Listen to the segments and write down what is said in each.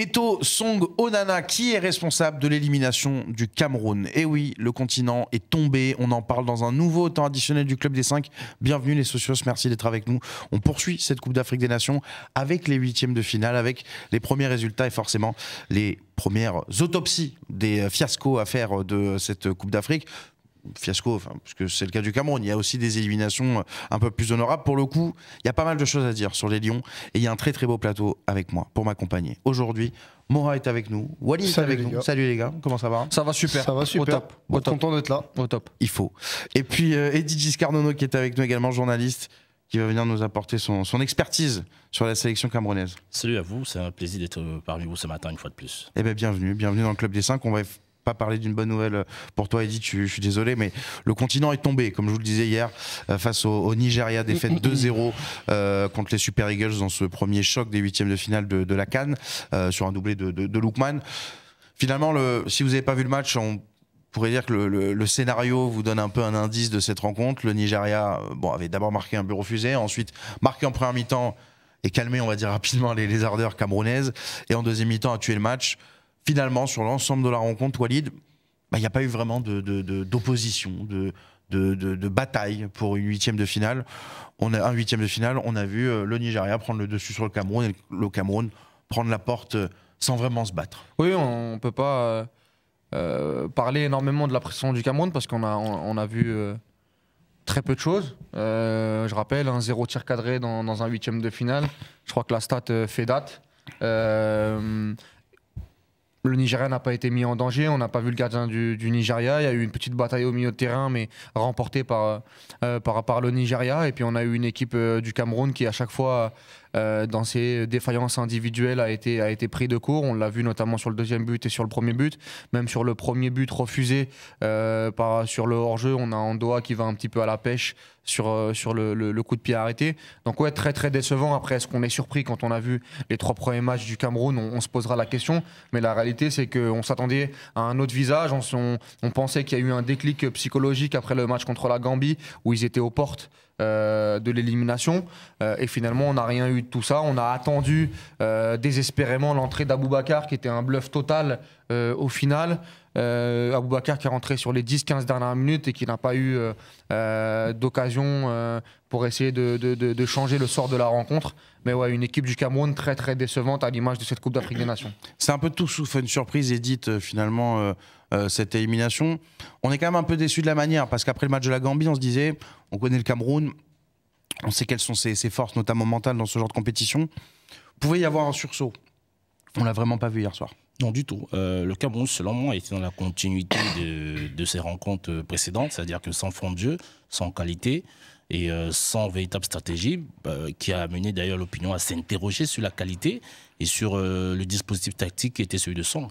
Eto'o Song Onana, qui est responsable de l'élimination du Cameroun? Et oui, le continent est tombé. On en parle dans un nouveau temps additionnel du Club des 5. Bienvenue les socios, merci d'être avec nous. On poursuit cette Coupe d'Afrique des Nations avec les huitièmes de finale, avec les premiers résultats et forcément les premières autopsies des fiascos à faire de cette Coupe d'Afrique. Fiasco, puisque c'est le cas du Cameroun, il y a aussi des éliminations un peu plus honorables. Pour le coup, il y a pas mal de choses à dire sur les Lions et il y a un très très beau plateau avec moi pour m'accompagner. Aujourd'hui, Moha est avec nous, Walid est avec nous. Salut les gars, comment ça va? Ça va super. Ça va super. Au top. Au top. Content d'être là. Au top. Il faut. Et puis Eddy Giscard Nono qui est avec nous également, journaliste, qui va venir nous apporter son expertise sur la sélection camerounaise. Salut à vous, c'est un plaisir d'être parmi vous ce matin une fois de plus. Eh bien bienvenue dans le Club des 5. On va pas parler d'une bonne nouvelle pour toi, Eddy, je suis désolé, mais le continent est tombé, comme je vous le disais hier, face au Nigeria, défaite 2-0 contre les Super Eagles dans ce premier choc des huitièmes de finale de la CAN, sur un doublé de Lookman. Finalement, si vous n'avez pas vu le match, on pourrait dire que le scénario vous donne un peu un indice de cette rencontre. Le Nigeria avait d'abord marqué un but refusé, ensuite marqué en première mi-temps et calmé, on va dire rapidement, les ardeurs camerounaises, et en deuxième mi-temps a tué le match. Finalement, sur l'ensemble de la rencontre, Walid, il n'y a pas eu vraiment d'opposition, de bataille pour une huitième de finale. On a vu le Nigeria prendre le dessus sur le Cameroun et le Cameroun prendre la porte sans vraiment se battre. Oui, on ne peut pas parler énormément de la pression du Cameroun parce qu'on a vu très peu de choses. Je rappelle, un 0 tir cadré dans un huitième de finale. Je crois que la stat fait date. Le Nigeria n'a pas été mis en danger, on n'a pas vu le gardien du Nigeria, il y a eu une petite bataille au milieu de terrain mais remportée par le Nigeria, et puis on a eu une équipe du Cameroun qui à chaque fois dans ses défaillances individuelles a été pris de court. On l'a vu notamment sur le deuxième but et sur le premier but, même sur le premier but refusé sur le hors-jeu, on a Andoa qui va un petit peu à la pêche sur le coup de pied arrêté. Donc ouais, très très décevant. Après, est-ce qu'on est surpris quand on a vu les 3 premiers matchs du Cameroun? On se posera la question, mais la réalité c'est qu'on s'attendait à un autre visage. On pensait qu'il y a eu un déclic psychologique après le match contre la Gambie où ils étaient aux portes de l'élimination, et finalement on n'a rien eu de tout ça. On a attendu désespérément l'entrée d'Aboubacar qui était un bluff total au final. Aboubacar qui est rentré sur les 10-15 dernières minutes et qui n'a pas eu d'occasion pour essayer de changer le sort de la rencontre. Mais ouais, une équipe du Cameroun très très décevante à l'image de cette Coupe d'Afrique des Nations. C'est un peu tout sauf une surprise, Edith, finalement, cette élimination. On est quand même un peu déçu de la manière, parce qu'après le match de la Gambie, on se disait, on connaît le Cameroun, on sait quelles sont ses forces, notamment mentales, dans ce genre de compétition. Pouvait y avoir un sursaut. On l'a vraiment pas vu hier soir. Non, du tout. Le Cameroun, selon moi, était dans la continuité de ses rencontres précédentes, c'est-à-dire que sans fond de jeu, sans qualité et sans véritable stratégie, qui a amené d'ailleurs l'opinion à s'interroger sur la qualité et sur le dispositif tactique qui était celui de Song.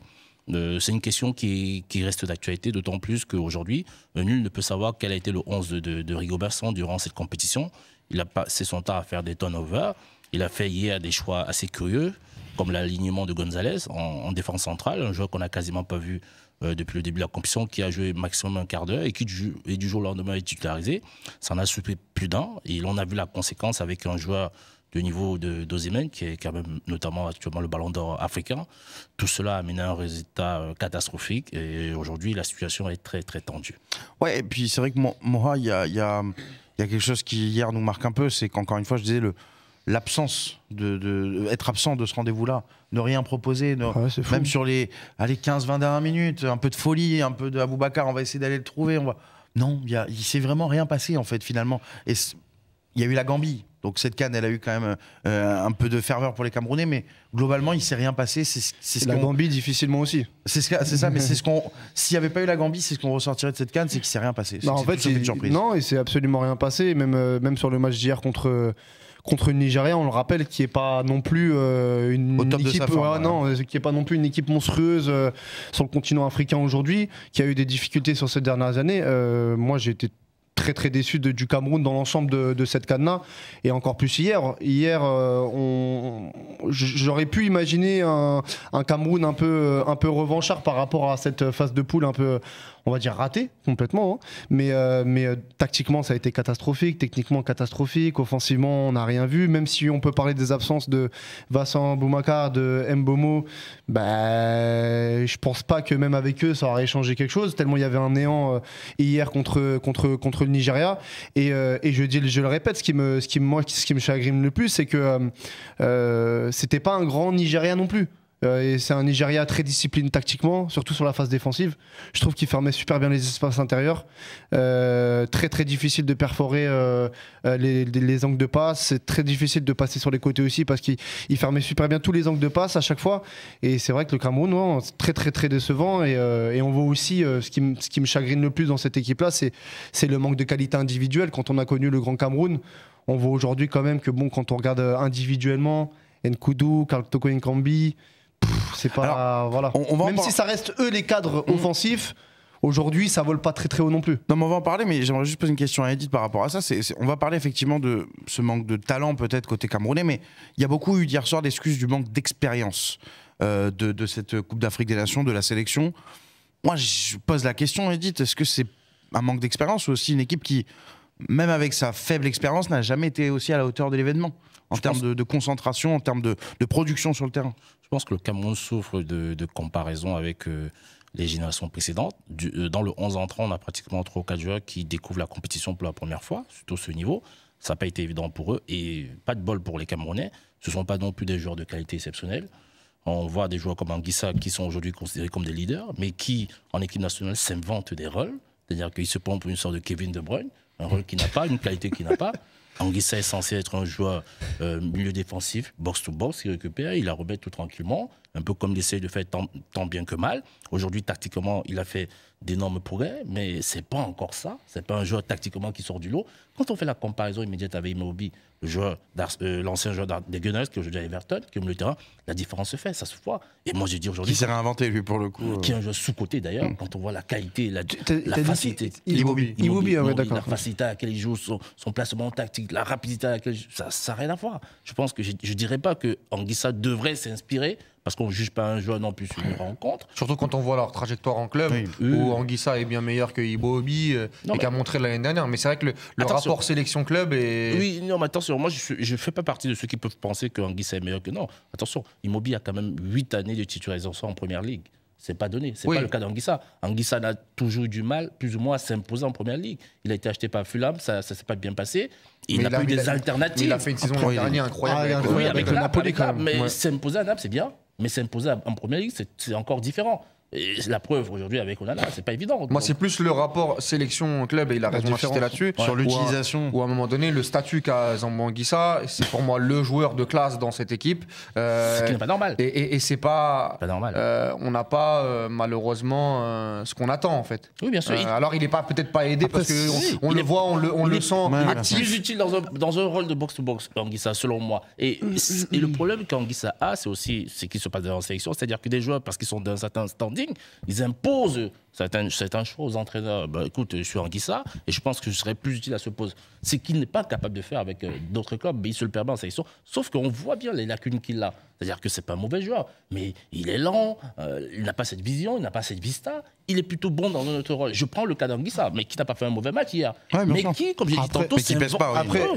C'est une question qui reste d'actualité, d'autant plus qu'aujourd'hui, nul ne peut savoir quel a été le 11 de Rigobert Song durant cette compétition. Il a passé son temps à faire des turnovers. Il a fait hier des choix assez curieux, comme l'alignement de Gonzalez en défense centrale, un joueur qu'on n'a quasiment pas vu depuis le début de la compétition, qui a joué maximum un quart d'heure et qui du jour au lendemain est titularisé. Ça en a surpris plus d'un, et on a vu la conséquence avec un joueur de niveau d'Osimhen, qui est quand même notamment actuellement le ballon d'or africain. Tout cela a amené un résultat catastrophique, et aujourd'hui la situation est très très tendue. Ouais, et puis c'est vrai que Moha, il y a quelque chose qui hier nous marque un peu, c'est qu'encore une fois je disais l'absence être absent de ce rendez-vous-là, ne rien proposer, même sur les 15-20 dernières minutes, un peu de folie, un peu de Aboubacar, on va essayer d'aller le trouver. Non, il s'est vraiment rien passé en fait finalement. Et il y a eu la Gambie, donc cette CAN elle a eu quand même un peu de ferveur pour les Camerounais, mais globalement il s'est rien passé. La Gambie difficilement aussi. C'est ça, mais s'il n'y avait pas eu la Gambie, c'est ce qu'on ressortirait de cette CAN, c'est qu'il s'est rien passé. Non, en fait, une surprise. Non, et c'est absolument rien passé. Même sur le match d'hier contre le Nigeria, on le rappelle, qui est pas non plus une équipe, qui est pas non plus une équipe monstrueuse sur le continent africain aujourd'hui, qui a eu des difficultés sur ces dernières années. Moi, j'ai été très très déçu du Cameroun dans l'ensemble de cette CAN-là, et encore plus hier. Hier, j'aurais pu imaginer un Cameroun un peu revanchard par rapport à cette phase de poule un peu, on va dire, ratée complètement. Hein. Mais tactiquement, ça a été catastrophique, techniquement catastrophique, offensivement, on n'a rien vu. Même si on peut parler des absences de Vincent Boumakar, de Mbomo, je pense pas que même avec eux, ça aurait changé quelque chose, tellement il y avait un néant hier contre le Nigeria. Et je le répète, ce qui me chagrine le plus, c'est que c'était pas un grand Nigeria non plus. Et c'est un Nigeria très discipliné tactiquement, surtout sur la phase défensive. Je trouve qu'il fermait super bien les espaces intérieurs. Très très difficile de perforer les angles de passe. C'est très difficile de passer sur les côtés aussi parce qu'il fermait super bien tous les angles de passe à chaque fois. Et c'est vrai que le Cameroun, c'est très très très décevant. Et on voit aussi ce qui me chagrine le plus dans cette équipe-là, c'est le manque de qualité individuelle. Quand on a connu le grand Cameroun, on voit aujourd'hui quand même que quand on regarde individuellement, Nkoudou, Karl Toko Nkambi, c'est pas. Alors, voilà. Même si ça reste eux les cadres offensifs, aujourd'hui ça vole pas très très haut non plus. Non, mais on va en parler, mais j'aimerais juste poser une question à Edith par rapport à ça. On va parler effectivement de ce manque de talent peut-être côté camerounais, mais il y a beaucoup eu hier soir d'excuses du manque d'expérience de cette Coupe d'Afrique des Nations, de la sélection. Moi je pose la question, Edith, est-ce que c'est un manque d'expérience ou aussi une équipe qui, même avec sa faible expérience, n'a jamais été aussi à la hauteur de l'événement en termes de concentration, en termes de production sur le terrain? Je pense que le Cameroun souffre de comparaison avec les générations précédentes. Dans le 11 entrant, on a pratiquement 3 ou 4 joueurs qui découvrent la compétition pour la première fois, surtout ce niveau. Ça n'a pas été évident pour eux et pas de bol pour les Camerounais. Ce ne sont pas non plus des joueurs de qualité exceptionnelle. On voit des joueurs comme Anguissa qui sont aujourd'hui considérés comme des leaders, mais qui, en équipe nationale, s'inventent des rôles. C'est-à-dire qu'ils se prennent pour une sorte de Kevin De Bruyne, un rôle qu'il n'a pas, une qualité qu'il n'a pas. Anguissa est censé être un joueur milieu défensif, box-to-box, il récupère, il la remet tout tranquillement, un peu comme il essaie de faire tant bien que mal. Aujourd'hui, tactiquement, il a fait d'énormes progrès, mais c'est pas encore ça. C'est pas un joueur tactiquement qui sort du lot. Quand on fait la comparaison immédiate avec Immobile, l'ancien joueur des Gunners, qui est aujourd'hui à Everton, qui est au milieu de terrain, la différence se fait, ça se voit. Et moi, j'ai dit aujourd'hui... Qui s'est réinventé, lui, pour le coup. Qui est un joueur sous-côté, d'ailleurs, quand on voit la qualité, la facilité. Immobile, d'accord. La facilité à laquelle il joue, son placement tactique, la rapidité à laquelle ça n'a rien à voir. Je pense que je ne dirais pas que Anguissa devrait s'inspirer, parce qu'on ne juge pas un joueur non plus sur une rencontre. Surtout quand on voit leur trajectoire en club, où Anguissa est bien meilleur que Iwobi, et qu'a montré l'année dernière. Mais c'est vrai que le rapport sélection-club est... Oui, non, mais attention, moi je ne fais pas partie de ceux qui peuvent penser que Anguissa est meilleur que... Non, attention, Iwobi a quand même 8 années de titularisation en Première Ligue. C'est pas donné, c'est pas le cas d'Anguissa. Anguissa a toujours eu du mal, plus ou moins, à s'imposer en Première Ligue. Il a été acheté par Fulham, ça ne s'est pas bien passé. Il n'a pas eu des alternatives. Il a fait une saison l'année dernière incroyable. Oui, avec le Napoli quand même. Mais s'imposer à Naples, c'est bien. Mais s'imposer en Première Ligue, c'est encore différent. Et la preuve aujourd'hui avec Onana, c'est pas évident. Moi, c'est plus le rapport sélection-club, et il a raison d'insister là-dessus. Sur l'utilisation. Ou à un moment donné, le statut qu'a Zambo Anguissa, c'est pour moi le joueur de classe dans cette équipe. Ce qui n'est pas normal. Et c'est pas normal. On n'a pas, malheureusement, ce qu'on attend, en fait. Oui, bien sûr. Alors, il n'est peut-être pas aidé parce qu'on le voit, on le sent. Il est plus utile dans un rôle de box-to-box, Anguissa, selon moi. Et le problème qu'Anguissa a, c'est aussi ce qui se passe dans la sélection. C'est-à-dire que des joueurs, parce qu'ils sont d'un certain standing, ils imposent certaines choses aux entraîneurs. Écoute, je suis Anguissa et je pense que je serais plus utile à ce poste. C'est qu'il n'est pas capable de faire avec d'autres clubs, mais il se le permet en sélection. Sauf qu'on voit bien les lacunes qu'il a. C'est-à-dire que c'est pas un mauvais joueur, mais il est lent, il n'a pas cette vision, il n'a pas cette vista. Il est plutôt bon dans un autre rôle. Je prends le cas d'Anguissa, mais qui n'a pas fait un mauvais match hier. Ouais, mais qui, comme j'ai dit tantôt, c'est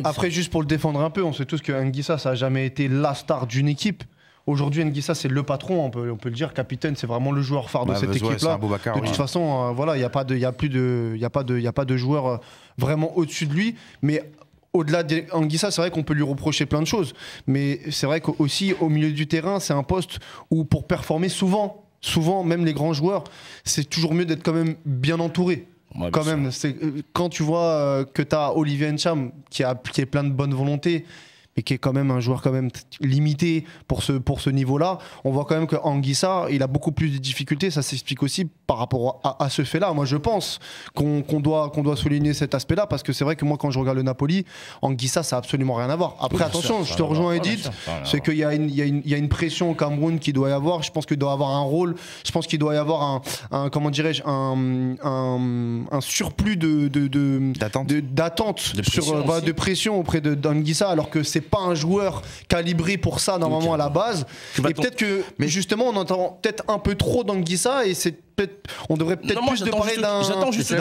Après, juste pour le défendre un peu, on sait tous que Anguissa, ça n'a jamais été la star d'une équipe. Aujourd'hui, Anguissa, c'est le patron, on peut le dire, capitaine, c'est vraiment le joueur phare de cette équipe-là. De toute façon, voilà, il n'y a pas de joueur vraiment au-dessus de lui. Mais au-delà d'Anguissa, c'est vrai qu'on peut lui reprocher plein de choses. Mais c'est vrai qu'aussi, au milieu du terrain, c'est un poste où pour performer souvent, même les grands joueurs, c'est toujours mieux d'être quand même bien entouré. Ouais, quand tu vois que tu as Olivier Ncham qui est plein de bonne volonté, et qui est quand même un joueur quand même limité pour ce niveau-là, on voit quand même que Anguissa, il a beaucoup plus de difficultés. Ça s'explique aussi par rapport à ce fait-là. Moi, je pense qu'on doit souligner cet aspect-là, parce que c'est vrai que moi, quand je regarde le Napoli, Anguissa, ça n'a absolument rien à voir. Après, attention, je te rejoins, Edith, c'est qu'il y a une pression au Cameroun qui doit y avoir. Je pense qu'il doit y avoir un rôle. Je pense qu'il doit y avoir comment dirais-je, un surplus d'attente, de pression auprès d'Anguissa, alors que c'est pas un joueur calibré pour ça normalement à la base. Et peut-être que, mais justement, on entend peut-être un peu trop d'Anguissa et c'est on devrait peut-être plus de parler d'un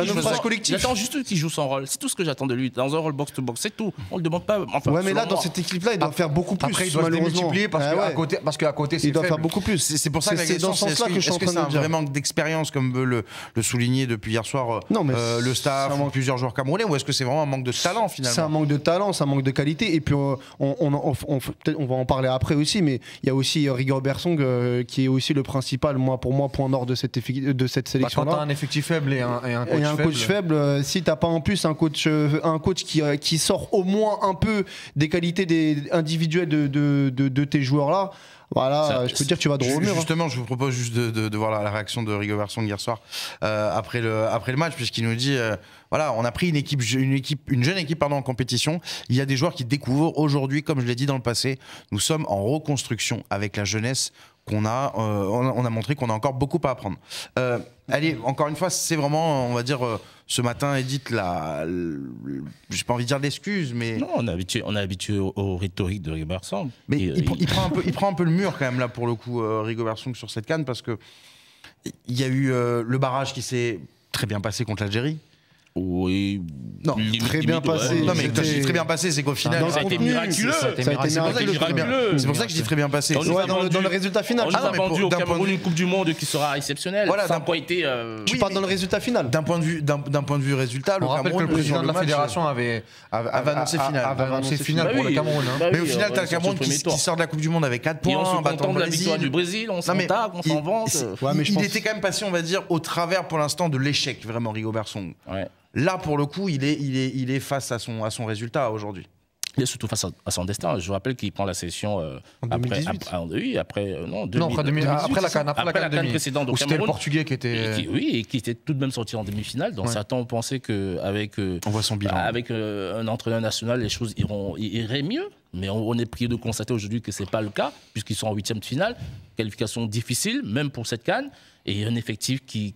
naufrage collectif. J'attends juste qu'il joue son rôle. C'est tout ce que j'attends de lui. Dans un rôle box-to-box, c'est tout. On le demande pas. Enfin, ouais, mais là, dans cette équipe-là, il doit faire beaucoup plus. Après, il doit se multiplier parce qu'à côté, c'est il doit faire beaucoup plus. C'est pour ça que la question, c'est est-ce que c'est un vrai manque d'expérience, comme veut le souligner depuis hier soir le staff, plusieurs joueurs camerounais, ou est-ce que c'est vraiment un manque de talent finalement? C'est un manque de talent, c'est un manque de qualité. Et puis, on va en parler après aussi, mais il y a aussi Rigobert Song qui est aussi le principal, pour moi, point nord de cette sélection. Quand tu as un effectif faible et un coach faible, si tu n'as pas en plus un coach qui sort au moins un peu des qualités individuelles de tes joueurs-là, voilà, je peux dire que tu vas droit au mur. Justement, je vous propose juste de voir la réaction de Rigobert Song hier soir après le match, puisqu'il nous dit voilà, on a pris une jeune équipe en compétition. Il y a des joueurs qui découvrent aujourd'hui, comme je l'ai dit dans le passé, nous sommes en reconstruction avec la jeunesse qu'on a. On a montré qu'on a encore beaucoup à apprendre. Allez, encore une fois, c'est vraiment, on va dire, ce matin, Edith, j'ai pas envie de dire l'excuse, mais... Non, on est habitué aux rhétoriques de Rigobert Song. Mais il prend un peu le mur quand même, là, pour le coup, Rigobert Song, sur cette CAN, parce que il y a eu le barrage qui s'est très bien passé contre l'Algérie. Oui, non, très bien passé. Non, mais très bien passé, c'est qu'au final, ça a été miraculeux. C'est pour ça que je dis très bien passé. Dans le résultat final. On a vendu au Cameroun une Coupe du Monde qui sera exceptionnelle. Voilà, ça n'a pas été. Je parle dans le résultat final. D'un point de vue résultat, le Cameroun, que le président de la fédération avait annoncé finale pour le Cameroun. Mais au final, t'as le Cameroun qui sort de la Coupe du Monde avec 4 points. On se contente de la victoire du Brésil, on s'en tape, on s'en vante. Il était quand même passé, on va dire, au travers pour l'instant de l'échec, vraiment, Rigobert Song. Là, pour le coup, il est face à son résultat aujourd'hui. Il est surtout face à son destin. Je vous rappelle qu'il prend la sélection en 2018. Après la CAN précédente. Où c'était le Portugais qui était... et qui était tout de même sorti en demi-finale. Donc certains ont pensé qu'avec on voit son bilan. Avec un entraîneur national, les choses iraient mieux. Mais on est prié de constater aujourd'hui que ce n'est pas le cas, puisqu'ils sont en 8e de finale. Qualification difficile, même pour cette CAN. Et un effectif qui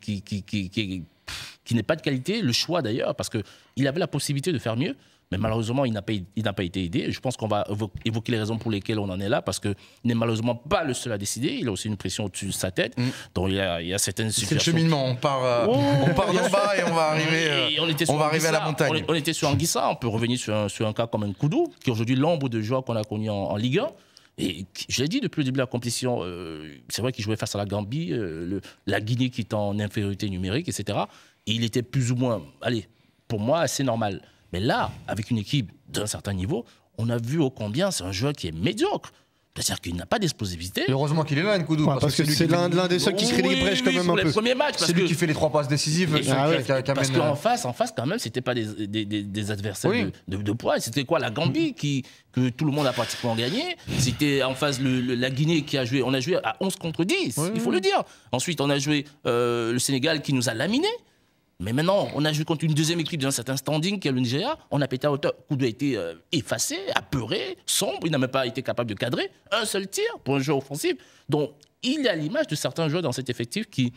n'est pas de qualité, le choix d'ailleurs, parce qu'il avait la possibilité de faire mieux, mais malheureusement, il n'a pas été aidé. Je pense qu'on va évoquer les raisons pour lesquelles on en est là, parce qu'il n'est malheureusement pas le seul à décider. Il a aussi une pression au-dessus de sa tête. Donc il y a certaines situations... C'est le cheminement, on part d'en bas et on va arriver à la montagne. On était sur Anguissa, on peut revenir sur un cas comme Nkoudou, qui est aujourd'hui l'ombre de joueur qu'on a connu en Ligue 1. Et je l'ai dit depuis le début de la compétition, c'est vrai qu'il jouait face à la Gambie, la Guinée qui est en infériorité numérique, etc. Et il était plus ou moins, pour moi, assez normal. Mais là, avec une équipe d'un certain niveau, on a vu ô combien c'est un joueur qui est médiocre. C'est-à-dire qu'il n'a pas d'explosivité. Heureusement qu'il est là, Nkoudou. Parce que c'est l'un des seuls qui se crée des brèches quand même un peu. C'est lui qui fait les 3 passes décisives. Parce qu'en face, quand même, c'était pas des adversaires de poids. C'était quoi, la Gambie que tout le monde a pratiquement gagné. C'était en face la Guinée qui a joué. On a joué à 11 contre 10, il faut le dire. Ensuite, on a joué le Sénégal qui nous a laminés. Mais maintenant, on a joué contre une deuxième équipe d'un certain standing qui est le Nigeria. On a pété à hauteur. Koudou a été effacé, apeuré, sombre. Il n'a même pas été capable de cadrer un seul tir pour un joueur offensif. Donc, il y a l'image de certains joueurs dans cet effectif qui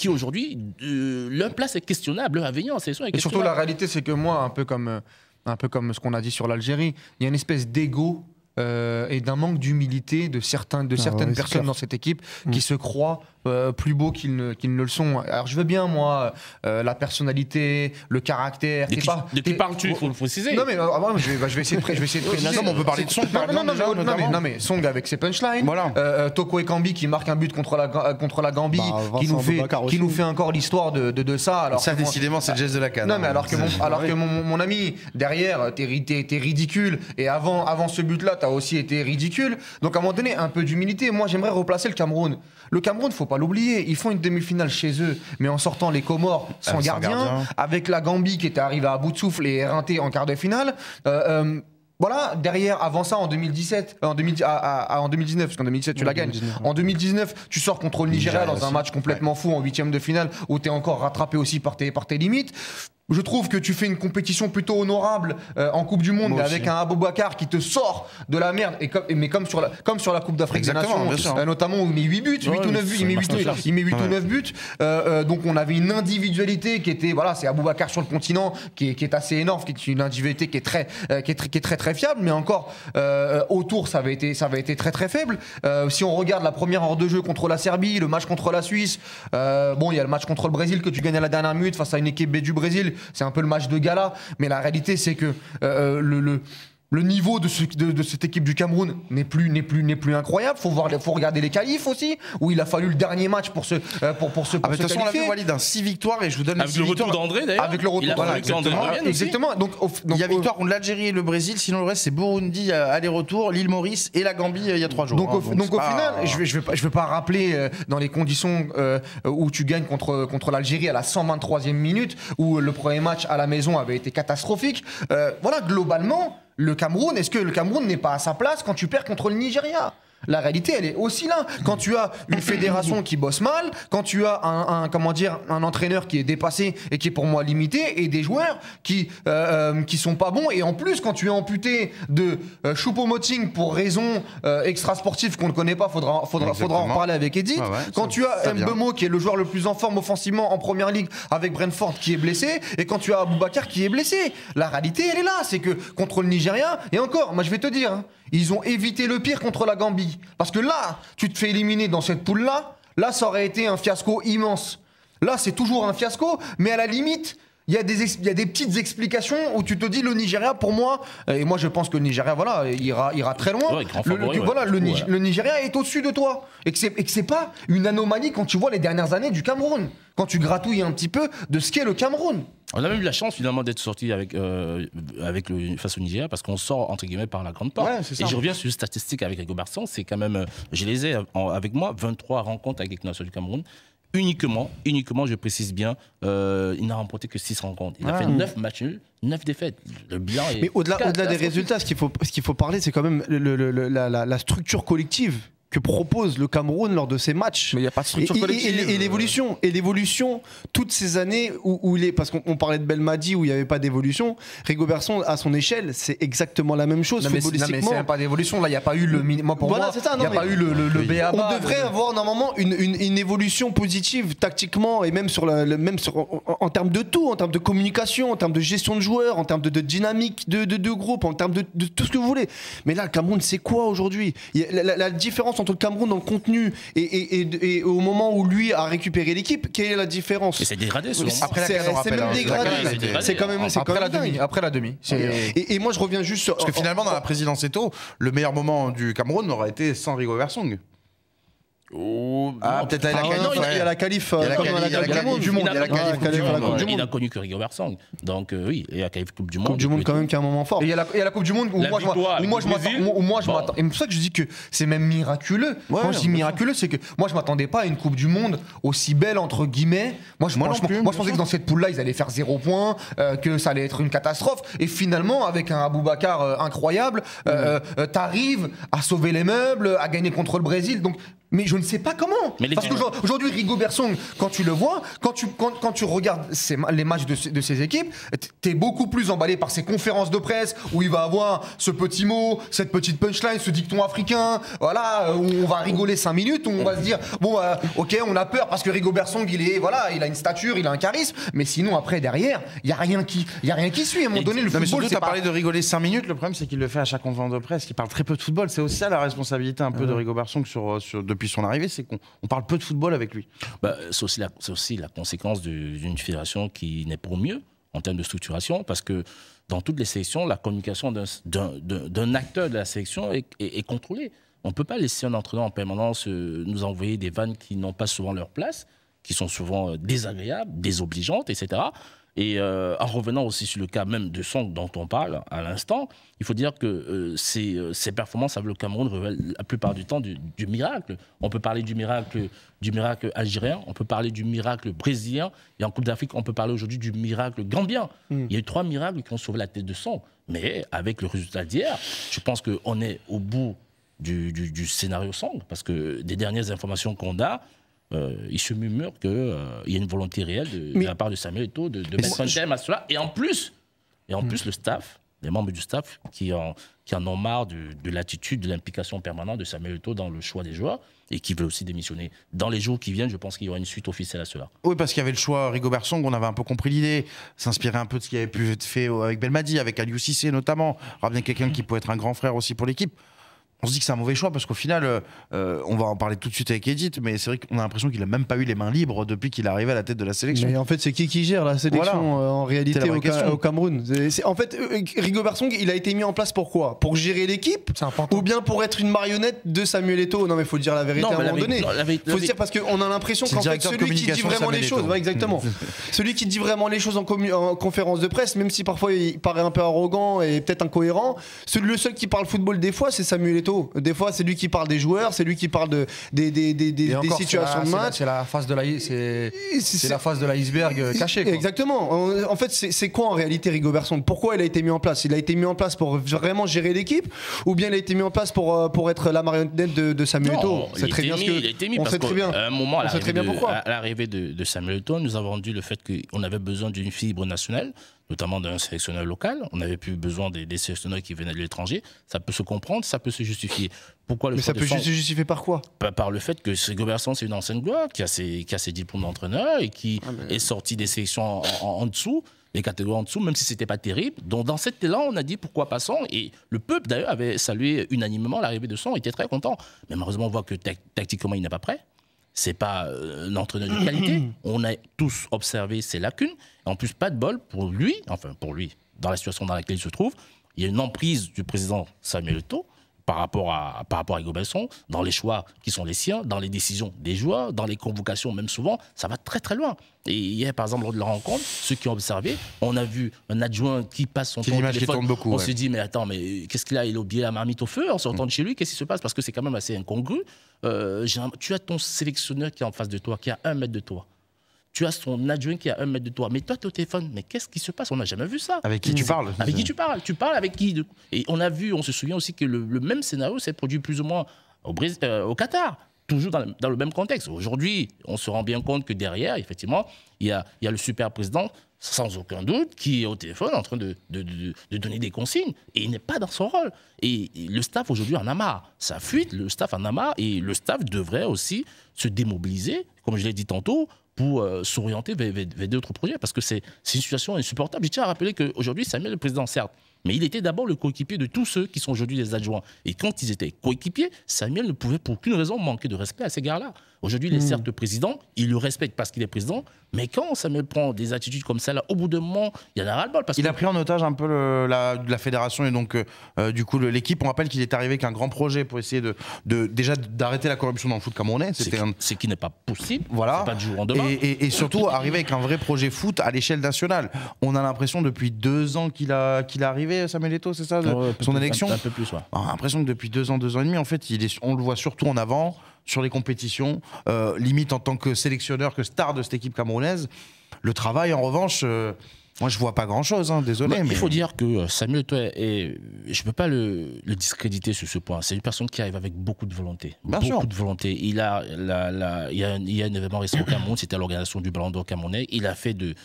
aujourd'hui, leur place est questionnable, leur avenir en sélection est questionnable. Et surtout, la réalité, c'est que moi, un peu comme ce qu'on a dit sur l'Algérie, il y a une espèce d'ego et d'un manque d'humilité de certaines personnes dans cette équipe qui se croient plus beaux qu'ils ne le sont. Alors je veux bien, moi, la personnalité, le caractère. De qui parles-tu, il faut le préciser. Non mais je vais essayer de préciser. On peut parler de Song, par exemple. Non mais Song avec ses punchlines. Voilà. Toko Ekambi qui marque un but contre la Gambie, qui nous fait encore l'histoire de ça. Alors ça, décidément, c'est le geste de la CAN. Non mais alors que mon ami, derrière, t'es ridicule. Et avant ce but-là, t'as aussi été ridicule. Donc à un moment donné, un peu d'humilité. Moi, j'aimerais replacer le Cameroun. Le Cameroun, faut pas l'oublier, ils font une demi-finale chez eux, mais en sortant les Comores sans gardien, avec la Gambie qui était arrivée à bout de souffle et éreintée en quart de finale. Voilà, derrière, avant ça, en 2019, parce qu'en 2017, tu la gagnes. En 2019, tu sors contre le Nigeria dans un match complètement fou en 8e de finale, où tu es encore rattrapé aussi par tes limites. Je trouve que tu fais une compétition plutôt honorable en Coupe du Monde, mais avec un Aboubacar qui te sort de la merde, mais comme sur la Coupe d'Afrique des Nations, notamment où il met 8 buts, 8 ou 9 buts, il met 8 ou 9 buts. Donc on avait une individualité qui était, voilà, c'est Aboubacar sur le continent qui est assez énorme, qui est une individualité qui est très fiable, mais encore autour ça avait été très très faible. Si on regarde la première heure de jeu contre la Serbie, le match contre la Suisse, bon, il y a le match contre le Brésil que tu gagnes à la dernière minute face à une équipe B du Brésil. C'est un peu le match de gala, mais la réalité c'est que le niveau de cette équipe du Cameroun n'est plus incroyable. Faut regarder les qualifs aussi, où il a fallu le dernier match pour se qualifier. De toute façon, on l'a vu, Walid, 6 victoires, et je vous donne avec le retour d'André d'ailleurs. Avec le retour d'André, exactement. Donc il y a victoire contre l'Algérie et le Brésil, sinon le reste c'est Burundi aller-retour, l'île Maurice et la Gambie il y a 3 jours. Donc au final, je vais pas rappeler dans les conditions où tu gagnes contre l'Algérie à la 123e minute, où le premier match à la maison avait été catastrophique. Voilà, globalement. Est-ce que le Cameroun n'est pas à sa place quand tu perds contre le Nigeria ? La réalité, elle est aussi là. Quand tu as une fédération qui bosse mal, quand tu as un entraîneur qui est dépassé et qui est pour moi limité, et des joueurs qui sont pas bons, et en plus quand tu es amputé de Choupo-Moting pour raisons extrasportives qu'on ne connaît pas, faudra en parler avec Edith. Quand tu as Mbeumo qui est le joueur le plus en forme offensivement en première ligue avec Brentford qui est blessé, et quand tu as Aboubacar qui est blessé, la réalité elle est là, c'est que contre le Nigeria, et encore, moi je vais te dire, ils ont évité le pire contre la Gambie. Parce que là, tu te fais éliminer dans cette poule-là, ça aurait été un fiasco immense. Là, c'est toujours un fiasco, mais à la limite, il y a des petites explications où tu te dis le Nigeria, pour moi, et moi je pense que le Nigeria, voilà, ira très loin. Le Nigeria est au-dessus de toi. Et que c'est pas une anomalie quand tu vois les dernières années du Cameroun. Quand tu gratouilles un petit peu de ce qu'est le Cameroun. On a même eu la chance finalement d'être sorti face au Nigeria, parce qu'on sort entre guillemets par la grande porte. Et je reviens sur une statistique avec Rigobert Song, c'est quand même, je les ai avec moi, 23 rencontres avec l'équipe nationale du Cameroun. Uniquement, je précise bien, il n'a remporté que 6 rencontres. Il a fait 9 matchs nuls, 9 défaites. Le bilan est. Mais au-delà des résultats, ce qu'il faut parler, c'est quand même la structure collective que propose le Cameroun lors de ces matchs. Mais il n'y a pas de structure collective. Et l'évolution, toutes ces années où il est, parce qu'on parlait de Belmadi où il n'y avait pas d'évolution, Rigobert Song à son échelle, c'est exactement la même chose. Mais c'est même pas d'évolution, là il n'y a pas eu le minimum. Pour moi, il n'y a pas eu le BABA. On devrait avoir normalement une évolution positive tactiquement, et même en termes de tout, en termes de communication, en termes de gestion de joueurs, en termes de dynamique de groupe, en termes de tout ce que vous voulez. Mais là, le Cameroun, c'est quoi aujourd'hui ? La différence entre le Cameroun dans le contenu et au moment où lui a récupéré l'équipe, quelle est la différence ? Et c'est dégradé, selon moi. C'est même dégradé. C'est quand même après la demi. Et moi je reviens juste sur... Parce que finalement dans la présidence Eto'o, le meilleur moment du Cameroun aurait été sans Rigobert Song. Peut-être il y a la qualif du Monde. Il a connu que Rigobert Song. Donc oui, il y a la qualif Coupe du Monde. Coupe du Monde quand même qui est un moment fort. Et il y a la Coupe du Monde où moi je m'attends. Et c'est pour ça que je dis que c'est même miraculeux. Quand je dis miraculeux, c'est que moi je m'attendais pas à une Coupe du Monde aussi belle entre guilles. Moi je pensais que dans cette poule là ils allaient faire 0 points, que ça allait être une catastrophe. Et finalement avec un Aboubacar incroyable, t'arrives à sauver les meubles, à gagner contre le Brésil. Donc mais je ne sais pas comment. Parce qu'aujourd'hui, Rigobert Song, quand tu le vois, quand tu regardes les matchs de ces équipes, t'es beaucoup plus emballé par ces conférences de presse où il va avoir ce petit mot, cette petite punchline, ce dicton africain, voilà, où on va rigoler 5 minutes, où on va se dire, bon, ok, on a peur parce que Rigobert Song, il a une stature, il a un charisme, mais sinon, après, derrière, il n'y a rien qui suit. À un moment donné, le football, tu as parlé de rigoler 5 minutes, le problème, c'est qu'il le fait à chaque conférence de presse, qu'il parle très peu de football. C'est aussi ça la responsabilité un peu de Rigobert Song depuis son arrivée, c'est qu'on parle peu de football avec lui. C'est aussi la conséquence d'une fédération qui n'est pour mieux en termes de structuration, parce que dans toutes les sélections, la communication d'un acteur de la sélection est contrôlée. On ne peut pas laisser un entraîneur en permanence nous envoyer des vannes qui n'ont pas souvent leur place, qui sont souvent désagréables, désobligeantes, etc. Et en revenant aussi sur le cas même de Song dont on parle à l'instant, il faut dire que ces performances avec le Cameroun révèlent la plupart du temps du miracle. On peut parler du miracle algérien, on peut parler du miracle brésilien, et en Coupe d'Afrique, on peut parler aujourd'hui du miracle gambien. Il y a eu 3 miracles qui ont sauvé la tête de Song. Mais avec le résultat d'hier, je pense qu'on est au bout du scénario Song, parce que des dernières informations qu'on a, il se murmure qu'il y a une volonté réelle de la part de Samuel Eto'o de mettre un terme à cela. Et en plus, le staff, les membres du staff qui en ont marre de l'attitude, de l'implication permanente de Samuel Eto'o dans le choix des joueurs et qui veut aussi démissionner. Dans les jours qui viennent, je pense qu'il y aura une suite officielle à cela. Oui, parce qu'il y avait le choix Rigobert Song, on avait un peu compris l'idée, s'inspirer un peu de ce qui avait pu être fait avec Belmadi, avec Aliou Cissé notamment, ramener quelqu'un qui peut être un grand frère aussi pour l'équipe. On se dit que c'est un mauvais choix parce qu'au final, on va en parler tout de suite avec Edith, mais c'est vrai qu'on a l'impression qu'il n'a même pas eu les mains libres depuis qu'il est arrivé à la tête de la sélection. Mais en fait, c'est qui gère la sélection en réalité au Cameroun. En fait, Rigobert Song, il a été mis en place pour quoi? Pour gérer l'équipe ou bien pour être une marionnette de Samuel Eto'o? Non, mais il faut dire la vérité à un moment donné. Il faut se dire parce qu'on a l'impression qu'en fait, celui qui dit vraiment les choses, exactement. Celui qui dit vraiment les choses en conférence de presse, même si parfois il paraît un peu arrogant et peut-être incohérent, le seul qui parle football des fois, c'est Samuel Eto'o. Des fois, c'est lui qui parle des joueurs, c'est lui qui parle des situations de match. C'est la face de l'iceberg caché. Exactement. En fait, c'est quoi en réalité Rigobert Song? Pourquoi il a été mis en place? Il a été mis en place pour vraiment gérer l'équipe, ou bien il a été mis en place pour être la marionnette de Samuel Eto'o? C'est très bien ce que il a été mis parce qu'à un moment, à l'arrivée de Samuel Eto'o, nous avons rendu le fait qu'on avait besoin d'une fibre nationale, notamment d'un sélectionneur local. On n'avait plus besoin des sélectionneurs qui venaient de l'étranger. Ça peut se comprendre, ça peut se justifier. Pourquoi le Mais ça peut se justifier par quoi? Par le fait que Rigobert Song, c'est une ancienne gloire, qui a ses diplômes d'entraîneur et qui est sorti des sélections en dessous, les catégories en dessous, même si c'était pas terrible. Donc dans cet élan, on a dit pourquoi pas Song. Et le peuple d'ailleurs avait salué unanimement l'arrivée de Song, il était très content. Mais malheureusement, on voit que tactiquement, il n'est pas prêt. C'est pas un entraîneur de qualité. On a tous observé ses lacunes. En plus, pas de bol pour lui, dans la situation dans laquelle il se trouve. Il y a une emprise du président Samuel Eto'o par rapport à Rigobert Song, dans les choix qui sont les siens, dans les décisions des joueurs, dans les convocations même souvent, ça va très très loin. Et hier, par exemple, lors de la rencontre, ceux qui ont observé, on a vu un adjoint qui passe son temps au téléphone. On se dit, mais attends, mais qu'est-ce qu'il a? Il a oublié la marmite au feu en sortant de chez lui. Qu'est-ce qui se passe? Parce que c'est quand même assez incongru. Tu as ton sélectionneur qui est en face de toi, qui est à 1 mètre de toi. Tu as son adjoint qui est à 1 mètre de toi. Mais toi, tu es au téléphone. Mais qu'est-ce qui se passe? On n'a jamais vu ça. Avec qui tu parles? Avec qui tu parles? Tu parles avec qui? Et on se souvient aussi que le même scénario s'est produit plus ou moins au Qatar. Toujours dans le même contexte. Aujourd'hui, on se rend bien compte que derrière, effectivement, il y a le super président, sans aucun doute, qui est au téléphone en train de donner des consignes. Et il n'est pas dans son rôle. Et le staff, aujourd'hui, en a marre. Ça fuite, le staff en a marre. Et le staff devrait aussi se démobiliser, comme je l'ai dit tantôt, pour s'orienter vers d'autres projets. Parce que c'est une situation insupportable. Je tiens à rappeler qu'aujourd'hui, Samuel est le président, certes. Mais il était d'abord le coéquipier de tous ceux qui sont aujourd'hui des adjoints. Et quand ils étaient coéquipiers, Samuel ne pouvait pour aucune raison manquer de respect à ces gars-là. Aujourd'hui, il est certes président, il le respecte parce qu'il est président, mais quand Samuel prend des attitudes comme ça, là, au bout d'un moment, il y en a ras-le-bol. Il a pris en otage un peu la fédération et donc du coup l'équipe. On rappelle qu'il est arrivé avec un grand projet pour essayer déjà d'arrêter la corruption dans le foot camerounais. C'est qui n'est pas possible, voilà. C'est pas du jour au lendemain. Et surtout arriver avec un vrai projet foot à l'échelle nationale. On a l'impression depuis 2 ans qu'il est arrivé, Samuel Eto'o, c'est ça, son élection. Un peu plus, ouais. On a l'impression que depuis 2 ans et demi, en fait, on le voit surtout en avant, sur les compétitions, limite en tant que sélectionneur, que star de cette équipe camerounaise. Le travail, en revanche, moi je vois pas grand-chose, hein, désolé. Mais il faut dire que Samuel Eto'o je peux pas le discréditer sur ce point. C'est une personne qui arrive avec beaucoup de volonté. Beaucoup de volonté. Il y a un événement récent au Cameroun, c'était l'organisation du Ballon d'Or camerounais. Il a fait de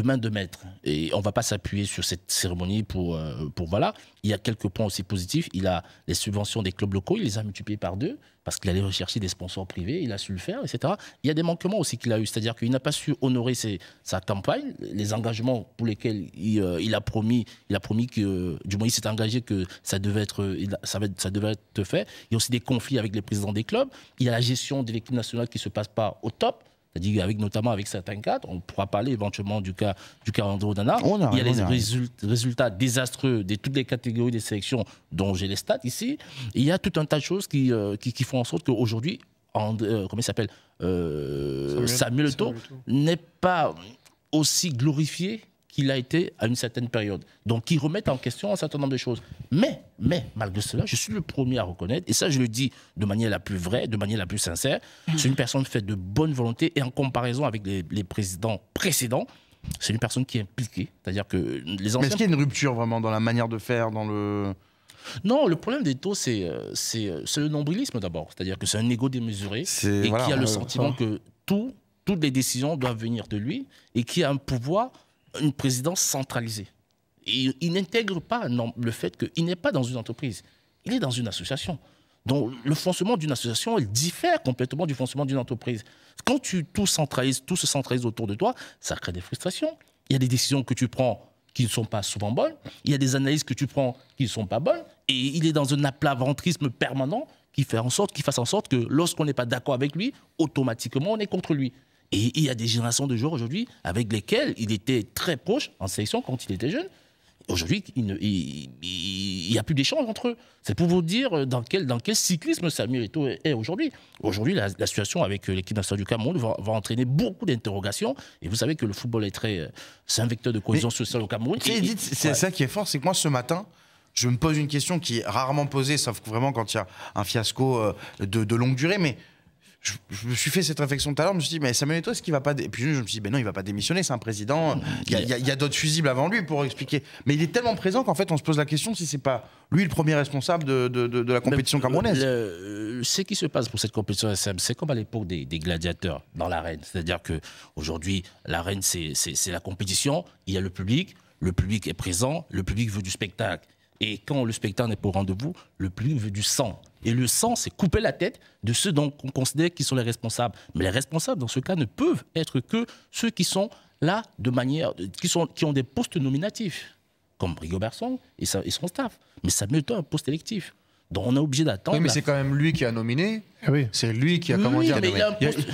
main de maître. Et on va pas s'appuyer sur cette cérémonie pour voilà. Il y a quelques points aussi positifs. Il a les subventions des clubs locaux, il les a multipliées par 2 parce qu'il allait rechercher des sponsors privés, il a su le faire, etc. Il y a des manquements aussi qu'il a eu, c'est-à-dire qu'il n'a pas su honorer sa campagne, les engagements pour lesquels il a promis que, du moins il s'est engagé que ça devait être fait. Il y a aussi des conflits avec les présidents des clubs. Il y a la gestion de l'équipe nationale qui ne se passe pas au top. C'est-à-dire notamment avec certains cadres, on pourra parler éventuellement du cas André Onana. Il y a les résultats désastreux de toutes les catégories des sélections dont j'ai les stats ici. Et il y a tout un tas de choses qui font en sorte qu'aujourd'hui, comment il s'appelle, Samuel Eto'o n'est pas aussi glorifié qu'il a été à une certaine période. Donc, ils remettent en question un certain nombre de choses. Mais, malgré cela, je suis le premier à reconnaître, et ça, je le dis de manière la plus vraie, de manière la plus sincère, c'est une personne faite de bonne volonté, et en comparaison avec les présidents précédents, c'est une personne qui est impliquée. C'est-à-dire que les anciens... Mais est-ce qu'il y a une rupture vraiment dans la manière de faire, dans le... Non, le problème d'Eto'o, c'est le nombrilisme d'abord. C'est-à-dire que c'est un ego démesuré et qui a le sentiment que toutes les décisions doivent venir de lui et qui a un pouvoir, une présidence centralisée. Et il n'intègre pas le fait qu'il n'est pas dans une entreprise, il est dans une association. Donc le fonctionnement d'une association, il diffère complètement du fonctionnement d'une entreprise. Quand tout se centralise autour de toi, ça crée des frustrations. Il y a des décisions que tu prends qui ne sont pas souvent bonnes, il y a des analyses que tu prends qui ne sont pas bonnes, et il est dans un aplaventrisme permanent qui fasse en sorte que lorsqu'on n'est pas d'accord avec lui, automatiquement on est contre lui. Et il y a des générations de joueurs aujourd'hui avec lesquels il était très proche en sélection quand il était jeune. Aujourd'hui, il n'y a plus d'échange entre eux. C'est pour vous dire dans quel cyclisme Samuel Eto'o est aujourd'hui. Aujourd'hui, la situation avec l'équipe nationale du Cameroun va entraîner beaucoup d'interrogations. Et vous savez que le football c'est un vecteur de cohésion sociale au Cameroun. C'est ça qui est fort, c'est que moi, ce matin, je me pose une question qui est rarement posée, sauf vraiment quand il y a un fiasco de longue durée, mais je me suis fait cette réflexion tout à l'heure, je me suis dit, mais Samuel Eto'o, est-ce qu'il va pas... Et puis je me suis dit, ben non, il va pas démissionner, c'est un président, il y a d'autres fusibles avant lui pour expliquer. Mais il est tellement présent qu'en fait, on se pose la question si c'est pas lui le premier responsable de la compétition camerounaise. Ce qui se passe pour cette compétition SM, c'est comme à l'époque des gladiateurs dans l'arène. C'est-à-dire qu'aujourd'hui, l'arène, c'est la compétition, il y a le public est présent, le public veut du spectacle. Et quand le spectacle n'est pas au rendez-vous, le public veut du sang. Et le sang, c'est couper la tête de ceux dont on considère qu'ils sont les responsables. Mais les responsables, dans ce cas, ne peuvent être que ceux qui sont là qui ont des postes nominatifs, comme Rigobert Song et son staff. Mais Samuel Eto'o a un poste électif. Donc on est obligé d'attendre. Oui, mais c'est quand même lui qui a nominé. Oui. C'est lui qui a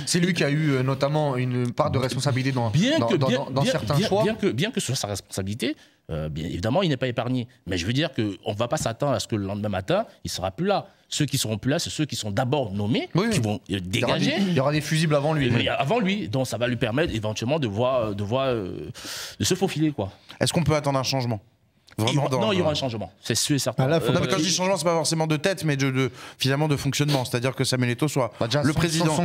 c'est lui qui a eu notamment une part de responsabilité dans certains choix. Bien que ce soit sa responsabilité, bien évidemment, il n'est pas épargné. Mais je veux dire qu'on ne va pas s'attendre à ce que le lendemain matin, il ne sera plus là. Ceux qui seront plus là, c'est ceux qui sont d'abord nommés, qui vont dégager. Il y aura des fusibles avant lui. Avant lui, donc ça va lui permettre éventuellement de se faufiler, quoi. Est-ce qu'on peut attendre un changement ? Non, il y aura un changement, c'est sûr et certain. Non, mais quand je dis changement, c'est pas forcément de tête, mais finalement de fonctionnement. C'est-à-dire que Samuel Eto'o soit le président.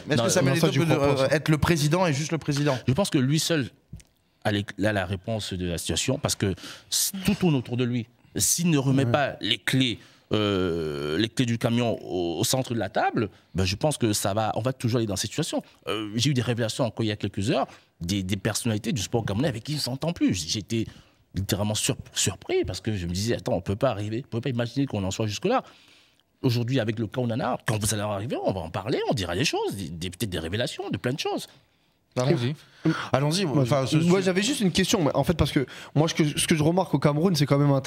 Est-ce que Samuel Eto'o peut être le président et juste le président ? Je pense que lui seul a la réponse de la situation, parce que tout tourne autour de lui. S'il ne remet pas les clés du camion au centre de la table, ben je pense que on va toujours aller dans cette situation. J'ai eu des révélations encore il y a quelques heures, des personnalités du sport camerounais avec qui je ne s'entends plus. J'étais littéralement surpris, parce que je me disais, attends, on ne peut pas imaginer qu'on en soit jusque-là. Aujourd'hui, avec le cas Onana, quand vous allez arriver, on va en parler, on dira des choses, peut-être des révélations, de plein de choses. Allons-y. Moi, j'avais juste une question, en fait, parce que moi, ce que je remarque au Cameroun, c'est quand même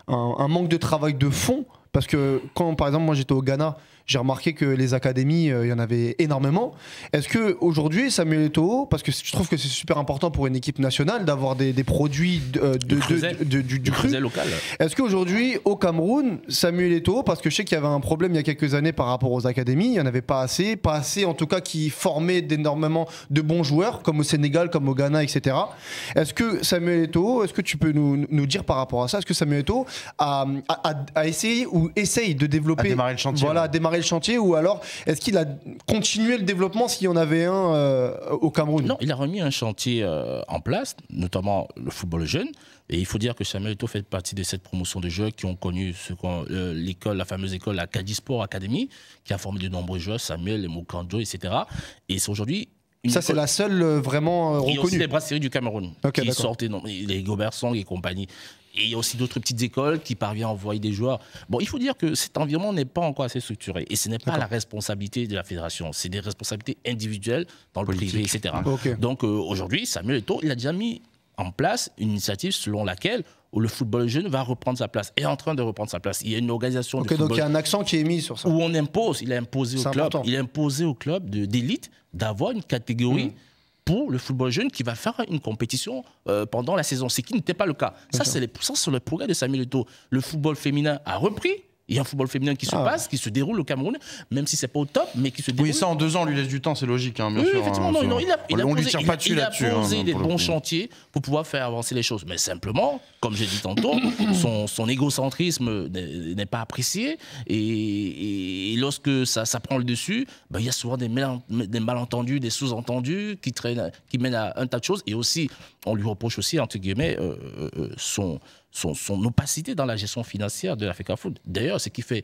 un manque de travail de fond. Parce que quand, par exemple, moi j'étais au Ghana, j'ai remarqué que les académies, il y en avait énormément. Est-ce qu'aujourd'hui, Samuel Eto'o, parce que je trouve que c'est super important pour une équipe nationale d'avoir des produits du cru local. Est-ce qu'aujourd'hui, au Cameroun, Samuel Eto'o, parce que je sais qu'il y avait un problème il y a quelques années par rapport aux académies, il n'y en avait pas assez en tout cas qui formaient énormément de bons joueurs, comme au Sénégal, comme au Ghana, etc. Est-ce que Samuel Eto'o, est-ce que tu peux nous dire par rapport à ça, est-ce que Samuel Eto'o a essayé ou essaye de développer, démarrer le chantier, démarrer le chantier, ou alors est-ce qu'il a continué le développement s'il y en avait un au Cameroun? Non, il a remis un chantier en place, notamment le football jeune. Et il faut dire que Samuel Eto'o fait partie de cette promotion de joueurs qui ont connu la fameuse école, la Cadisport Academy, qui a formé de nombreux joueurs, Samuel, les Moukandjo, etc. Et c'est aujourd'hui... c'est la seule vraiment reconnue. Il y a aussi les brasseries du Cameroun qui sortent, les Gobert Song et compagnie. Et il y a aussi d'autres petites écoles qui parviennent à envoyer des joueurs. Bon, il faut dire que cet environnement n'est pas encore assez structuré. Et ce n'est pas la responsabilité de la fédération. C'est des responsabilités individuelles dans le privé, etc. Donc aujourd'hui, Samuel Eto'o, il a déjà mis en place une initiative selon laquelle le football jeune va reprendre sa place, est en train de reprendre sa place. Il y a une organisation de football. Donc il y a un accent qui est mis sur ça. Où on impose, il a imposé au club d'élite d'avoir une catégorie pour le football jeune qui va faire une compétition pendant la saison, ce qui n'était pas le cas. Ça, c'est le progrès de Samuel Eto'o. Le football féminin a repris. Il y a un football féminin qui se passe, qui se déroule au Cameroun, même si c'est pas au top, mais qui se déroule. Oui, ça en 2 ans, on lui laisse du temps, c'est logique, hein, bien sûr. Effectivement, il a posé des bons chantiers pour pouvoir faire avancer les choses. Mais simplement, comme j'ai dit tantôt, son égocentrisme n'est pas apprécié, et lorsque ça prend le dessus, il y a souvent des malentendus, des sous-entendus qui mènent à un tas de choses. Et aussi, on lui reproche aussi, entre guillemets, son opacité dans la gestion financière de l'Africa Foot. D'ailleurs, ce qui fait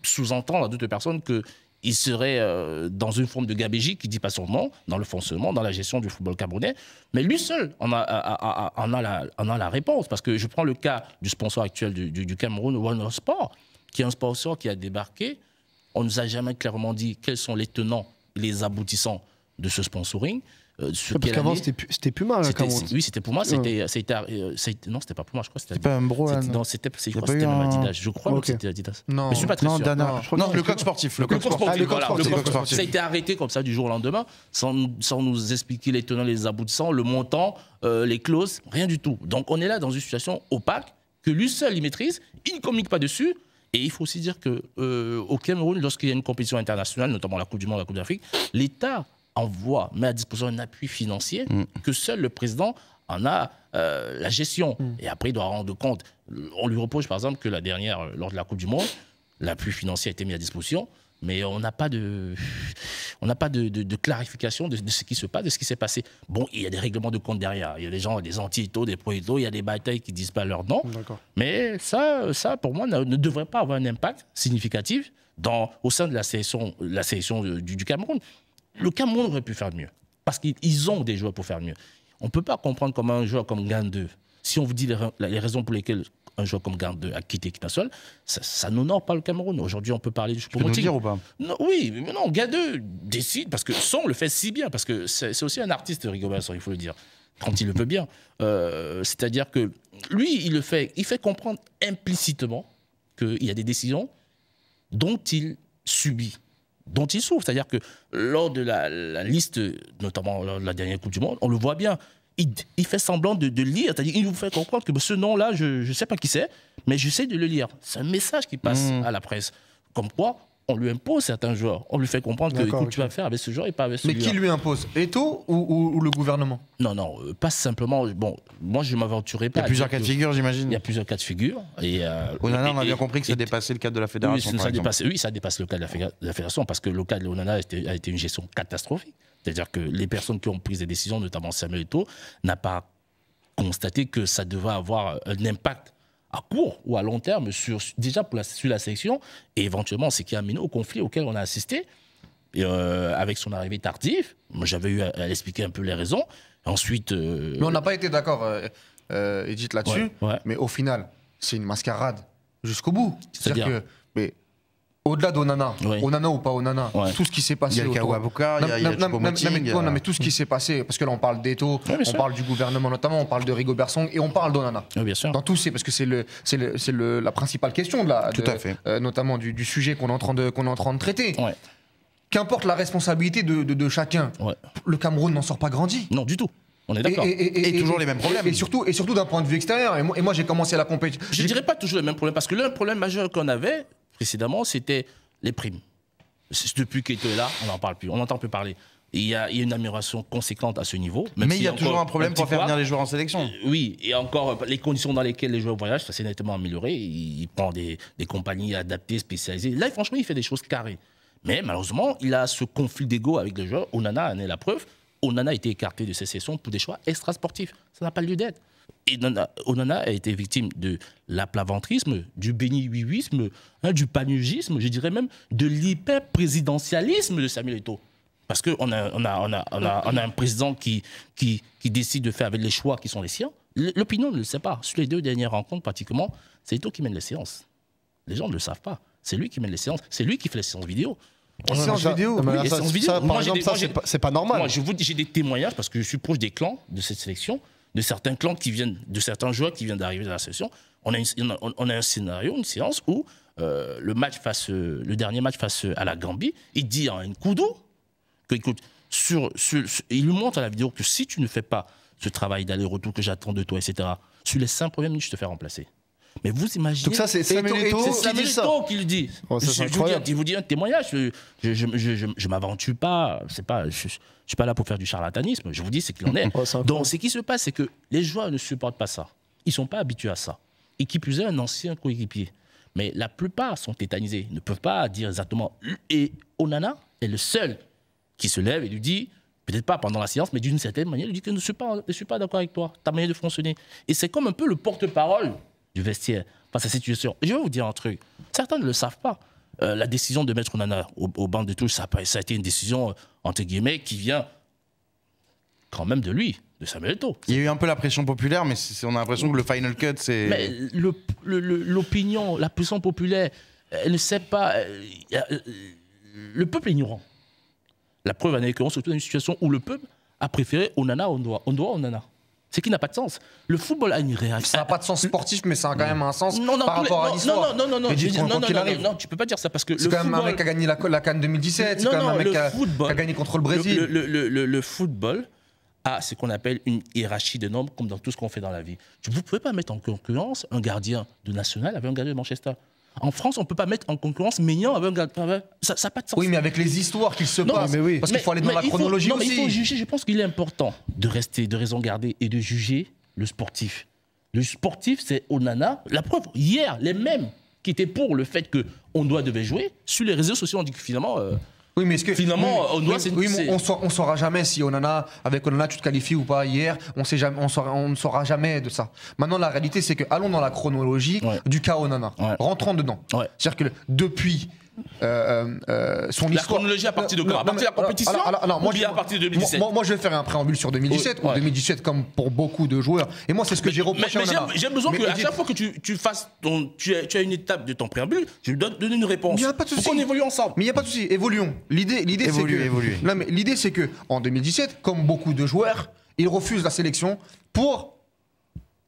sous-entendre à d'autres personnes qu'il serait dans une forme de gabégie qui ne dit pas son nom, dans le fonctionnement, dans la gestion du football camerounais. Mais lui seul en a la réponse. Parce que je prends le cas du sponsor actuel du Cameroun, One Sport, qui est un sponsor qui a débarqué. On ne nous a jamais clairement dit quels sont les tenants, les aboutissants de ce sponsoring. Parce qu'avant, c'était Puma. Oui, c'était Puma. Non, c'était pas Puma, je crois. C'était pas Umbro. Non, c'était même Adidas. Je crois que c'était Adidas. Non, mais je suis pas très sûr. Non, le code sportif. Le code sportif. Ça a été arrêté comme ça du jour au lendemain, sans nous expliquer les tenants, les aboutissants, le montant, les clauses, rien du tout. Donc on est là dans une situation opaque que lui seul il maîtrise, il ne communique pas dessus. Et il faut aussi dire qu'au Cameroun, lorsqu'il y a une compétition internationale, notamment la Coupe du Monde, la Coupe d'Afrique, l'État met à disposition un appui financier que seul le président en a la gestion. Et après, il doit rendre compte. On lui reproche, par exemple, que la dernière, lors de la Coupe du Monde, l'appui financier a été mis à disposition, mais on n'a pas de clarification de ce qui se passe, de ce qui s'est passé. Bon, il y a des règlements de compte derrière. Il y a des gens, des anti-étos, des pro-étos, il y a des batailles qui ne disent pas leur nom. Mais ça, pour moi, ne devrait pas avoir un impact significatif au sein de la sélection du Cameroun. Le Cameroun aurait pu faire mieux, parce qu'ils ont des joueurs pour faire mieux. On ne peut pas comprendre comment un joueur comme Gandeux, si on vous dit les raisons pour lesquelles un joueur comme Gandeux a quitté l'équipe nationale, ça n'honore pas le Cameroun. Aujourd'hui, on peut parler de Choupo-Moting. Tu peux nous dire ou pas? Non, oui, mais non, Gandeux décide, parce que Son le fait si bien, parce que c'est aussi un artiste, Rigobert Son, il faut le dire, quand il le peut bien. C'est-à-dire que lui, il fait comprendre implicitement qu'il y a des décisions dont il subit, dont il souffre. C'est-à-dire que lors de la liste, notamment lors de la dernière Coupe du Monde, on le voit bien, il fait semblant de lire. C'est-à-dire qu'il nous fait comprendre que ce nom-là, je ne sais pas qui c'est, mais j'essaie de le lire. C'est un message qui passe à la presse. Comme quoi, on lui impose certains joueurs. On lui fait comprendre que écoute, tu vas faire avec ce joueur et pas avec celui-là. Mais qui lui impose? Eto'o ou le gouvernement? Non, pas simplement. Bon, moi, je ne m'aventurerai pas. Il y a plusieurs cas de figure, j'imagine. Il y a plusieurs cas de figure. Onana, on a bien compris que ça dépassait le cadre de la fédération. Oui, ça dépasse le cadre de la fédération, parce que le cas de Onana a été une gestion catastrophique. C'est-à-dire que les personnes qui ont pris des décisions, notamment Samuel Eto'o, n'ont pas constaté que ça devait avoir un impact à court ou à long terme sur la sélection, et éventuellement ce qui a amené au conflit auquel on a assisté. Et avec son arrivée tardive, moi j'avais eu à expliquer un peu les raisons. Ensuite, mais on n'a pas été d'accord, Edith, là-dessus. Ouais. Mais au final, c'est une mascarade jusqu'au bout. C'est-à-dire que, au-delà d'Onana, Onana ou pas Onana, tout ce qui s'est passé. Il y a le Kawabouka, il y a Choupo-Moting. Mais tout ce qui s'est passé, parce que là on parle d'Eto'o, on parle du gouvernement notamment, on parle de Rigobert Song et on parle d'Onana. Oui, bien sûr. Dans tout, parce que c'est la principale question notamment du sujet qu'on est en train de traiter. Ouais. Qu'importe la responsabilité de chacun, le Cameroun n'en sort pas grandi. Non, du tout. On est d'accord. Et toujours les mêmes problèmes. Et surtout d'un point de vue extérieur. Et moi j'ai commencé la compétition. Je ne dirais pas toujours les mêmes problèmes, parce que l'un problème majeur qu'on avait précédemment, c'était les primes. Depuis qu'Eto'o est là, on n'en parle plus, on n'entend plus parler. Il y a une amélioration conséquente à ce niveau. Mais il y a toujours un problème pour faire venir les joueurs en sélection. Oui, et encore, les conditions dans lesquelles les joueurs voyagent, ça s'est nettement amélioré. Il prend des compagnies adaptées, spécialisées. Là, franchement, il fait des choses carrées. Mais malheureusement, il a ce conflit d'ego avec les joueurs. Onana en est la preuve. Onana a été écarté de ces sessions pour des choix extrasportifs. Ça n'a pas lieu d'être. Et Onana a été victime de l'aplaventrisme, du béni-oui-wisme, du panugisme, je dirais même de l'hyper-présidentialisme de Samuel Eto'o. Parce qu'on a un président qui décide de faire avec les choix qui sont les siens. L'opinion ne le sait pas. Sur les 2 dernières rencontres, pratiquement, c'est Eto'o qui mène les séances. Les gens ne le savent pas. C'est lui qui mène les séances. C'est lui qui fait les séances vidéo. Séances vidéo. Par exemple, c'est pas normal. Moi, j'ai des témoignages, parce que je suis proche des clans de cette sélection, de certains clans de certains joueurs qui viennent d'arriver dans la sélection. On a un scénario, une séance où le dernier match face à la Gambie, il dit à Nkoudou que, écoute, il lui montre à la vidéo que si tu ne fais pas ce travail d'aller-retour que j'attends de toi, etc., sur les 5 premières minutes, je te fais remplacer. Mais vous imaginez. Donc ça, c'est Samuel Eto'o qui le dit. Je vous dis un témoignage. Je ne m'aventure pas. Je ne suis pas là pour faire du charlatanisme. Je vous dis ce qu'il en est. Donc, ce qui se passe, c'est que les joueurs ne supportent pas ça. Ils ne sont pas habitués à ça. Et qui plus est, un ancien coéquipier. Mais la plupart sont tétanisés. Ils ne peuvent pas dire exactement. Et Onana est le seul qui se lève et lui dit peut-être pas pendant la séance, mais d'une certaine manière, il dit que je ne suis pas d'accord avec toi, ta manière de fonctionner. Et c'est comme un peu le porte-parole du vestiaire face à cette situation. Et je vais vous dire un truc, certains ne le savent pas. La décision de mettre Onana au banc de touche, ça a été une décision, entre guillemets, qui vient quand même de lui, de Samuel Eto'o. Il y a eu un peu la pression populaire, mais on a l'impression que le final cut, c'est... Mais l'opinion, la pression populaire, elle ne sait pas... le peuple est ignorant. La preuve en est qu'on se trouve dans une situation où le peuple a préféré Onana, Onana. Ce qui n'a pas de sens. Le football a une réaction. Ça n'a pas de sens sportif, mais ça a quand même un sens par rapport à l'histoire. Non, tu peux pas dire ça parce que c'est quand même un mec qui a gagné la CAN 2017. C'est quand même un mec qui a gagné contre le Brésil. Le football a ce qu'on appelle une hiérarchie de normes, comme dans tout ce qu'on fait dans la vie. Vous ne pouvez pas mettre en concurrence un gardien de National avec un gardien de Manchester. En France, on ne peut pas mettre en concurrence Maignan avec un gardien. Ça n'a pas de sens. Oui, mais avec les histoires qui se passent. Mais oui. Parce qu'il faut aller dans la chronologie aussi. Il faut juger. Je pense qu'il est important de rester, de raison garder et de juger le sportif. Le sportif, c'est Onana. La preuve, hier, les mêmes qui étaient pour le fait qu'on devait jouer, sur les réseaux sociaux, on dit que finalement... Oui, mais est-ce que finalement, on saura jamais si avec Onana tu te qualifies ou pas hier. On ne saura jamais de ça. Maintenant, la réalité, c'est que allons dans la chronologie du cas Onana. Rentrons dedans. C'est-à-dire que depuis son la chronologie à partir de quand? À partir de la compétition ou bien à partir de 2017? Moi, je vais faire un préambule sur 2017. Ou 2017, comme pour beaucoup de joueurs. Et moi, c'est ce que j'ai reproché à Onana. J'ai besoin qu'à chaque fois que tu fasses tu as une étape de ton préambule, je me donne une réponse. Il n'y a pas de souci. Pour qu'on évolue ensemble. Mais il n'y a pas de souci. Évoluons. L'idée, c'est que en 2017, comme beaucoup de joueurs, ils refusent la sélection pour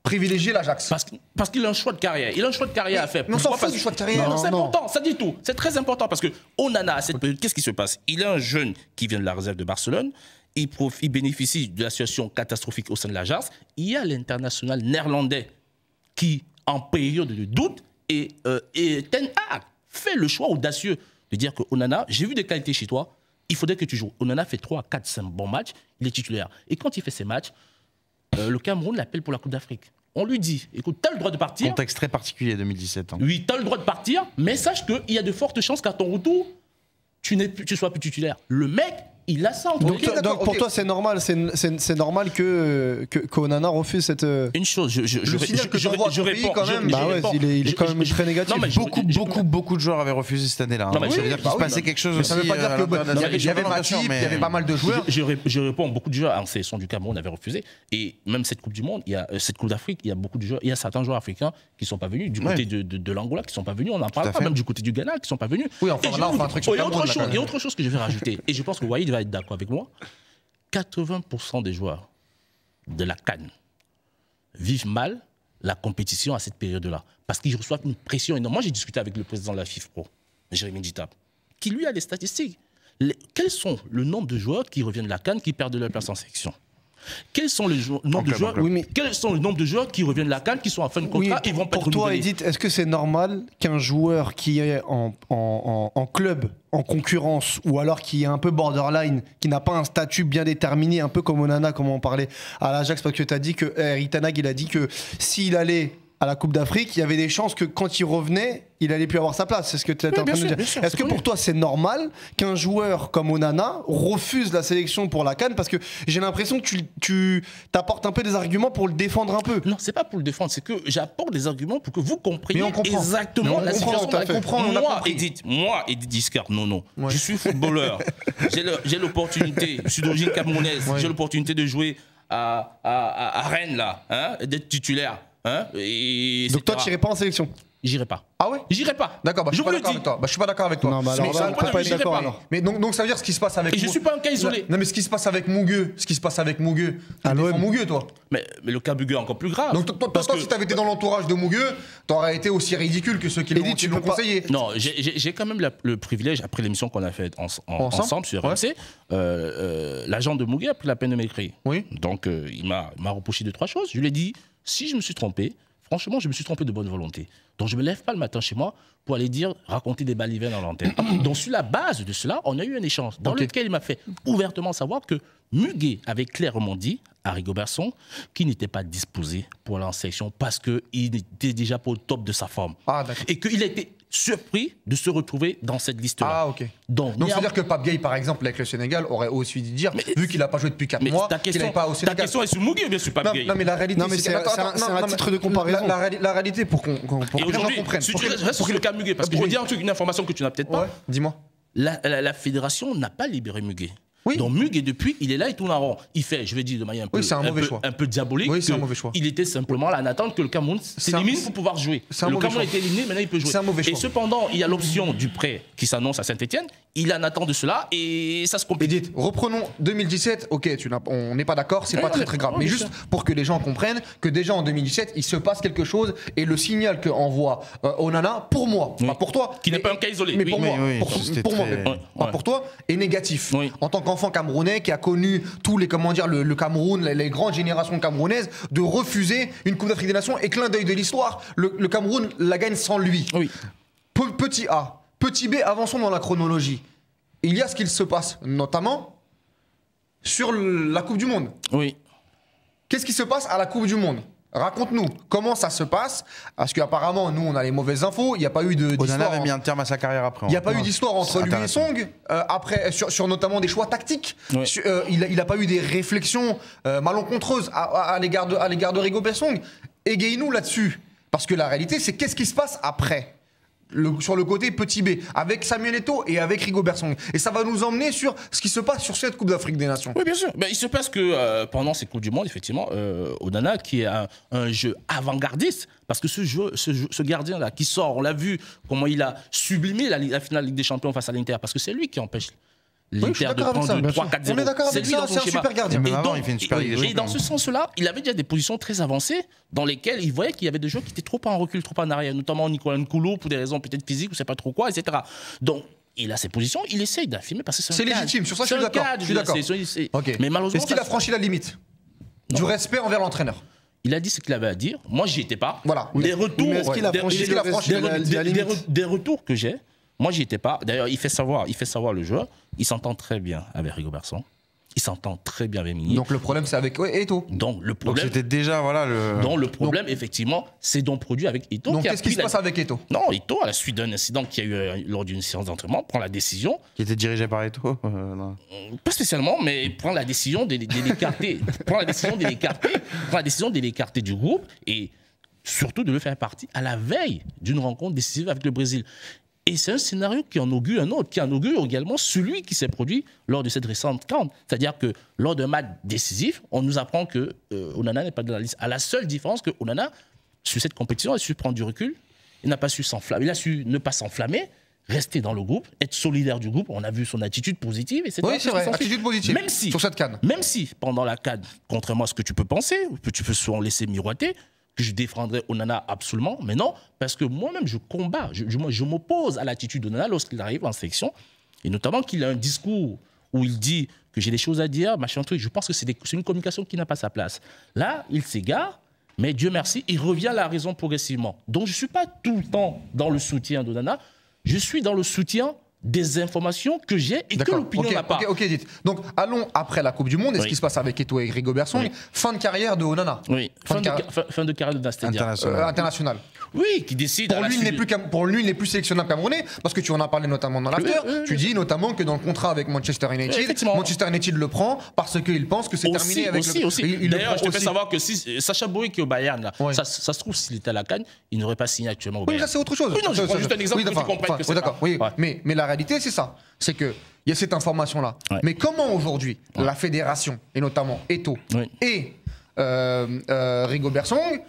privilégier l'Ajax. Parce qu'il a un choix de carrière. Il a un choix de carrière à faire. Mais on s'en fout du choix de carrière. Non, c'est important, ça dit tout. C'est très important parce que Onana, à cette période, qu'est-ce qui se passe? Il est un jeune qui vient de la réserve de Barcelone. Il bénéficie de la situation catastrophique au sein de l'Ajax. Il y a l'international néerlandais qui, en période de doute, et Ten Hag fait le choix audacieux de dire que Onana, j'ai vu des qualités chez toi, il faudrait que tu joues. Onana fait 3, 4, 5 bons matchs, il est titulaire. Et quand il fait ses matchs, le Cameroun l'appelle pour la Coupe d'Afrique. On lui dit, écoute, tu as le droit de partir. Contexte très particulier 2017. Hein. Oui, tu as le droit de partir, mais sache qu'il y a de fortes chances qu'à ton retour, tu sois plus titulaire. Le mec, il a ça. Donc pour toi, c'est normal, c'est normal que Onana refuse cette. Une chose, je réponds quand même. Il est quand même très négatif. Beaucoup de joueurs avaient refusé cette année-là. Ça veut dire qu'il se passait quelque chose aussi. Ça veut pas dire qu'il y avait Matip, il y avait pas mal de joueurs. Je réponds, beaucoup de joueurs en sélection du Cameroun avaient refusé. Et même cette Coupe du Monde, cette Coupe d'Afrique, il y a beaucoup de joueurs. Il y a certains joueurs africains qui ne sont pas venus. Du côté de l'Angola, qui ne sont pas venus. On en parle pas. Même du côté du Ghana, qui ne sont pas venus. Oui, enfin là, on fait un truc sur le Cameroun. Il y a autre chose que je vais rajouter. Et je pense que Wahid va être d'accord avec moi. 80% des joueurs de la CAN vivent mal la compétition à cette période-là. Parce qu'ils reçoivent une pression énorme. Moi, j'ai discuté avec le président de la FIFPro, Jérémy Djitap, qui lui a les statistiques. Quels sont le nombre de joueurs qui reviennent de la CAN qui perdent leur place en sélection? Quels sont le nombre de joueurs qui reviennent de la CAN, qui sont en fin de contrat et vont pas être renouvelés? Pour toi, Edith, est-ce que c'est normal qu'un joueur qui est en club, en concurrence, ou alors qui est un peu borderline, qui n'a pas un statut bien déterminé, un peu comme Onana, comme on parlait à l'Ajax, parce que tu as dit que Erik Ten Hag, il a dit que s'il allait à la Coupe d'Afrique, il y avait des chances que quand il revenait, il allait plus avoir sa place. C'est ce que tu étais en train de dire. Est-ce que pour toi, c'est normal qu'un joueur comme Onana refuse la sélection pour la CAN? Parce que j'ai l'impression que tu t'apportes un peu des arguments pour le défendre un peu. Non, c'est pas pour le défendre, c'est que j'apporte des arguments pour que vous compreniez exactement la situation. Moi, Edith Giscard, non. Ouais. Je suis footballeur. J'ai l'opportunité, je suis d'origine camerounaise, j'ai l'opportunité de jouer à Rennes, là, d'être titulaire. Donc toi, tu n'irais pas en sélection? J'irai pas. Ah ouais? J'irai pas. D'accord, je suis pas d'accord avec toi. Je suis pas d'accord avec toi. Non, alors là, on peut pas être d'accord alors. Mais donc ça veut dire ce qui se passe avec. Et je suis pas un cas isolé. Non, mais ce qui se passe avec Mougueux, tu défends Mougueux, toi. Mais le cas Mougueux est encore plus grave. Donc toi, si t'avais été dans l'entourage de Mougueux, t'aurais été aussi ridicule que ceux qui l'ont conseillé. Non, j'ai quand même le privilège, après l'émission qu'on a faite ensemble sur RMC, l'agent de Mougueux a pris la peine de m'écrire. Oui. Donc il m'a reproché 2-3 choses. Je lui ai dit, si je me suis trompé, franchement, je me suis trompé de bonne volonté. Donc, je ne me lève pas le matin chez moi pour aller raconter des balivernes dans l'antenne. Donc, sur la base de cela, on a eu un échange dans lequel il m'a fait ouvertement savoir que Muguet avait clairement dit à Rigo Berson qu'il n'était pas disposé pour aller en sélection parce qu'il n'était déjà pas au top de sa forme. Et qu'il était surpris de se retrouver dans cette liste-là. Ah, ok. Donc c'est-à-dire que Pape Gueye, par exemple, avec le Sénégal, aurait aussi dû dire, vu qu'il n'a pas joué depuis 4 mois, qu'il n'avait pas au Sénégal. Ta question est sur Mougui ou bien sur Pape Gueye? Non, mais la réalité, c'est un titre de comparaison. La réalité, pour que les gens comprennent. Si tu restes sur le cas Muguet, parce que je veux dire un truc, une information que tu n'as peut-être pas. Ouais, dis-moi. La fédération n'a pas libéré Muguet. Oui. Donc Muguet, depuis, il est là, il tourne en rond. Il fait, je vais dire de manière un peu diabolique, oui, c'est un mauvais choix. Il était simplement là en attente que le Cameroun s'élimine pour pouvoir jouer. Le Cameroun a été éliminé, maintenant il peut jouer. C'est un mauvais choix. Et cependant, il y a l'option du prêt qui s'annonce à Saint-Etienne. Il en attend de cela et ça se complique. Edith, reprenons 2017. Ok, on n'est pas d'accord, c'est pas très grave. Mais juste pour que les gens comprennent que déjà en 2017, il se passe quelque chose et le signal qu'envoie Onana, pour moi, pas pour toi, qui n'est pas un cas isolé, mais pour moi, pas pour toi, est négatif. En tant qu'enfant camerounais qui a connu tous les, le Cameroun, les grandes générations camerounaises, de refuser une Coupe d'Afrique des Nations et clin d'œil de l'histoire, le Cameroun la gagne sans lui. Oui. Petit A. Petit B, avançons dans la chronologie. Il y a ce qu'il se passe, notamment sur la Coupe du Monde. Oui. Qu'est-ce qui se passe à la Coupe du Monde? Raconte-nous comment ça se passe, parce qu'apparemment, nous, on a les mauvaises infos. Il n'y a pas eu d'histoire. Onana avait mis un terme à sa carrière après. Il n'y a pas eu d'histoire entre lui et Song, après, sur notamment des choix tactiques. Ouais. Il n'a pas eu des réflexions malencontreuses à l'égard de Rigobert Song. Égayez-nous là-dessus. Parce que la réalité, c'est qu'est-ce qui se passe après sur le côté petit B, avec Samuel Eto'o et avec Rigobert Song. Et ça va nous emmener sur ce qui se passe sur cette Coupe d'Afrique des Nations. Oui, bien sûr. Ben, il se passe que pendant ces Coupes du Monde, effectivement, Onana, qui est un jeu avant-gardiste, parce que ce gardien-là qui sort, on l'a vu, comment il a sublimé la finale Ligue des Champions face à l'Inter, parce que c'est lui qui empêche l'Inter de prendre 3-4-0. On est d'accord avec ça, c'est un super gardien. Et dans ce sens-là, il avait déjà des positions très avancées dans lesquelles il voyait qu'il y avait des joueurs qui étaient trop en recul, trop en arrière, notamment Nicolas Nkulu pour des raisons peut-être physiques ou je sais pas trop quoi, etc. Donc, il a ses positions, il essaye d'affirmer parce que c'est légitime, sur ça je suis d'accord. Okay. Mais malheureusement, est-ce qu'il a franchi la limite du respect envers l'entraîneur? Il a dit ce qu'il avait à dire. Moi, j'y étais pas. Voilà. Des retours, des retours que j'ai. Moi, j'y étais pas. D'ailleurs, il fait savoir le joueur. Il s'entend très bien avec Rigobert Song. Il s'entend très bien avec Migny. Donc le problème, c'est avec Eto'o. Donc le problème. C'était déjà Donc le problème, effectivement, c'est donc produit avec Eto'o. Donc qu'est-ce qui se passe avec Eto'o? Non, Eto'o, à la suite d'un incident qu'il y a eu lors d'une séance d'entraînement, prend la décision. Qui était dirigé par Eto'o Pas spécialement, mais prend la décision de l'écarter. prend la décision de l'écarter du groupe et surtout de le faire partie à la veille d'une rencontre décisive avec le Brésil. Et c'est un scénario qui en augure un autre, qui en augure également celui qui s'est produit lors de cette récente CAN. C'est-à-dire que lors d'un match décisif, on nous apprend que Onana n'est pas dans la liste. À la seule différence que Onana, sur cette compétition, a su prendre du recul, il n'a pas su s'enflammer, il a su ne pas s'enflammer, rester dans le groupe, être solidaire du groupe. On a vu son attitude positive. Et oui, c'est vrai, attitude positive même si, sur cette CAN. Même si, pendant la CAN, contrairement à ce que tu peux penser, ou tu peux souvent laisser miroiter, que je défendrais Onana absolument, mais non, parce que moi-même je combats, je m'oppose à l'attitude d'Onana lorsqu'il arrive en sélection, et notamment qu'il a un discours où il dit que j'ai des choses à dire, machin truc. Je pense que c'est une communication qui n'a pas sa place. Là, il s'égare, mais Dieu merci, il revient à la raison progressivement. Donc je ne suis pas tout le temps dans le soutien d'Onana, je suis dans le soutien des informations que j'ai et que l'opinion n'a pas. Ok, dites. Donc, allons après la Coupe du Monde et ce qui se passe avec Eto'o et Rigobert Song. Fin de carrière de Onana. Oui, fin de carrière de Nastédia. International. Oui, qui décide. Pour lui, il n'est plus sélectionnable camerounais, parce que tu en as parlé notamment dans l'after. Tu dis notamment que dans le contrat avec Manchester United, Manchester United le prend parce qu'il pense que c'est terminé avec le. D'ailleurs, je te fais savoir que si Sacha Boey qui est au Bayern, là, ça se trouve, s'il était à la CAN, il n'aurait pas signé actuellement au Bayern. Oui, ça c'est autre chose. Oui, non, je prends juste un exemple pour que tu comprennes que c'est d'accord. Mais la réalité, c'est ça. C'est qu'il y a cette information-là. Mais comment aujourd'hui la fédération, et notamment Eto'o et Rigobert Song,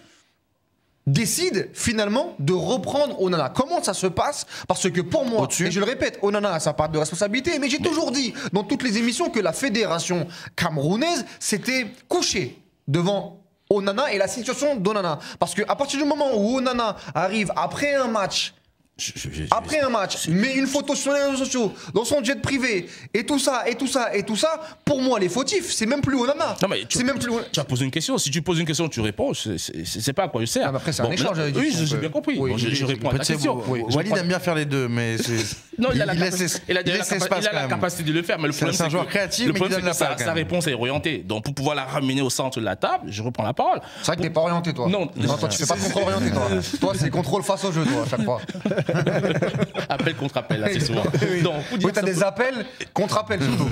décide finalement de reprendre Onana? Comment ça se passe? Parce que pour moi, et je le répète, Onana a sa part de responsabilité, mais j'ai toujours dit dans toutes les émissions que la fédération camerounaise s'était couchée devant Onana et la situation d'Onana. Parce qu'à partir du moment où Onana arrive après un match, met une photo sur les réseaux sociaux, dans son jet privé, et tout ça, pour moi, les fautifs, c'est même plus Onana. Non, mais tu as posé une question. Si tu poses une question, tu réponds. C'est pas à quoi je sers. Après, c'est un échange. Oui, j'ai bien compris. Je réponds à ta question. Walid aime bien faire les deux, mais non, il a la capacité de le faire. Mais le problème, c'est un joueur créatif, mais il donne la parole. Sa réponse est orientée. Donc, pour pouvoir la ramener au centre de la table, je reprends la parole. C'est vrai que t'es pas orienté, toi. Non, toi, tu fais pas de contrôle orienté, toi. Toi, c'est contrôle face au jeu, toi, à chaque fois. Appel contre appel, là, c'est souvent. Oui, t'as des appels contre appels surtout.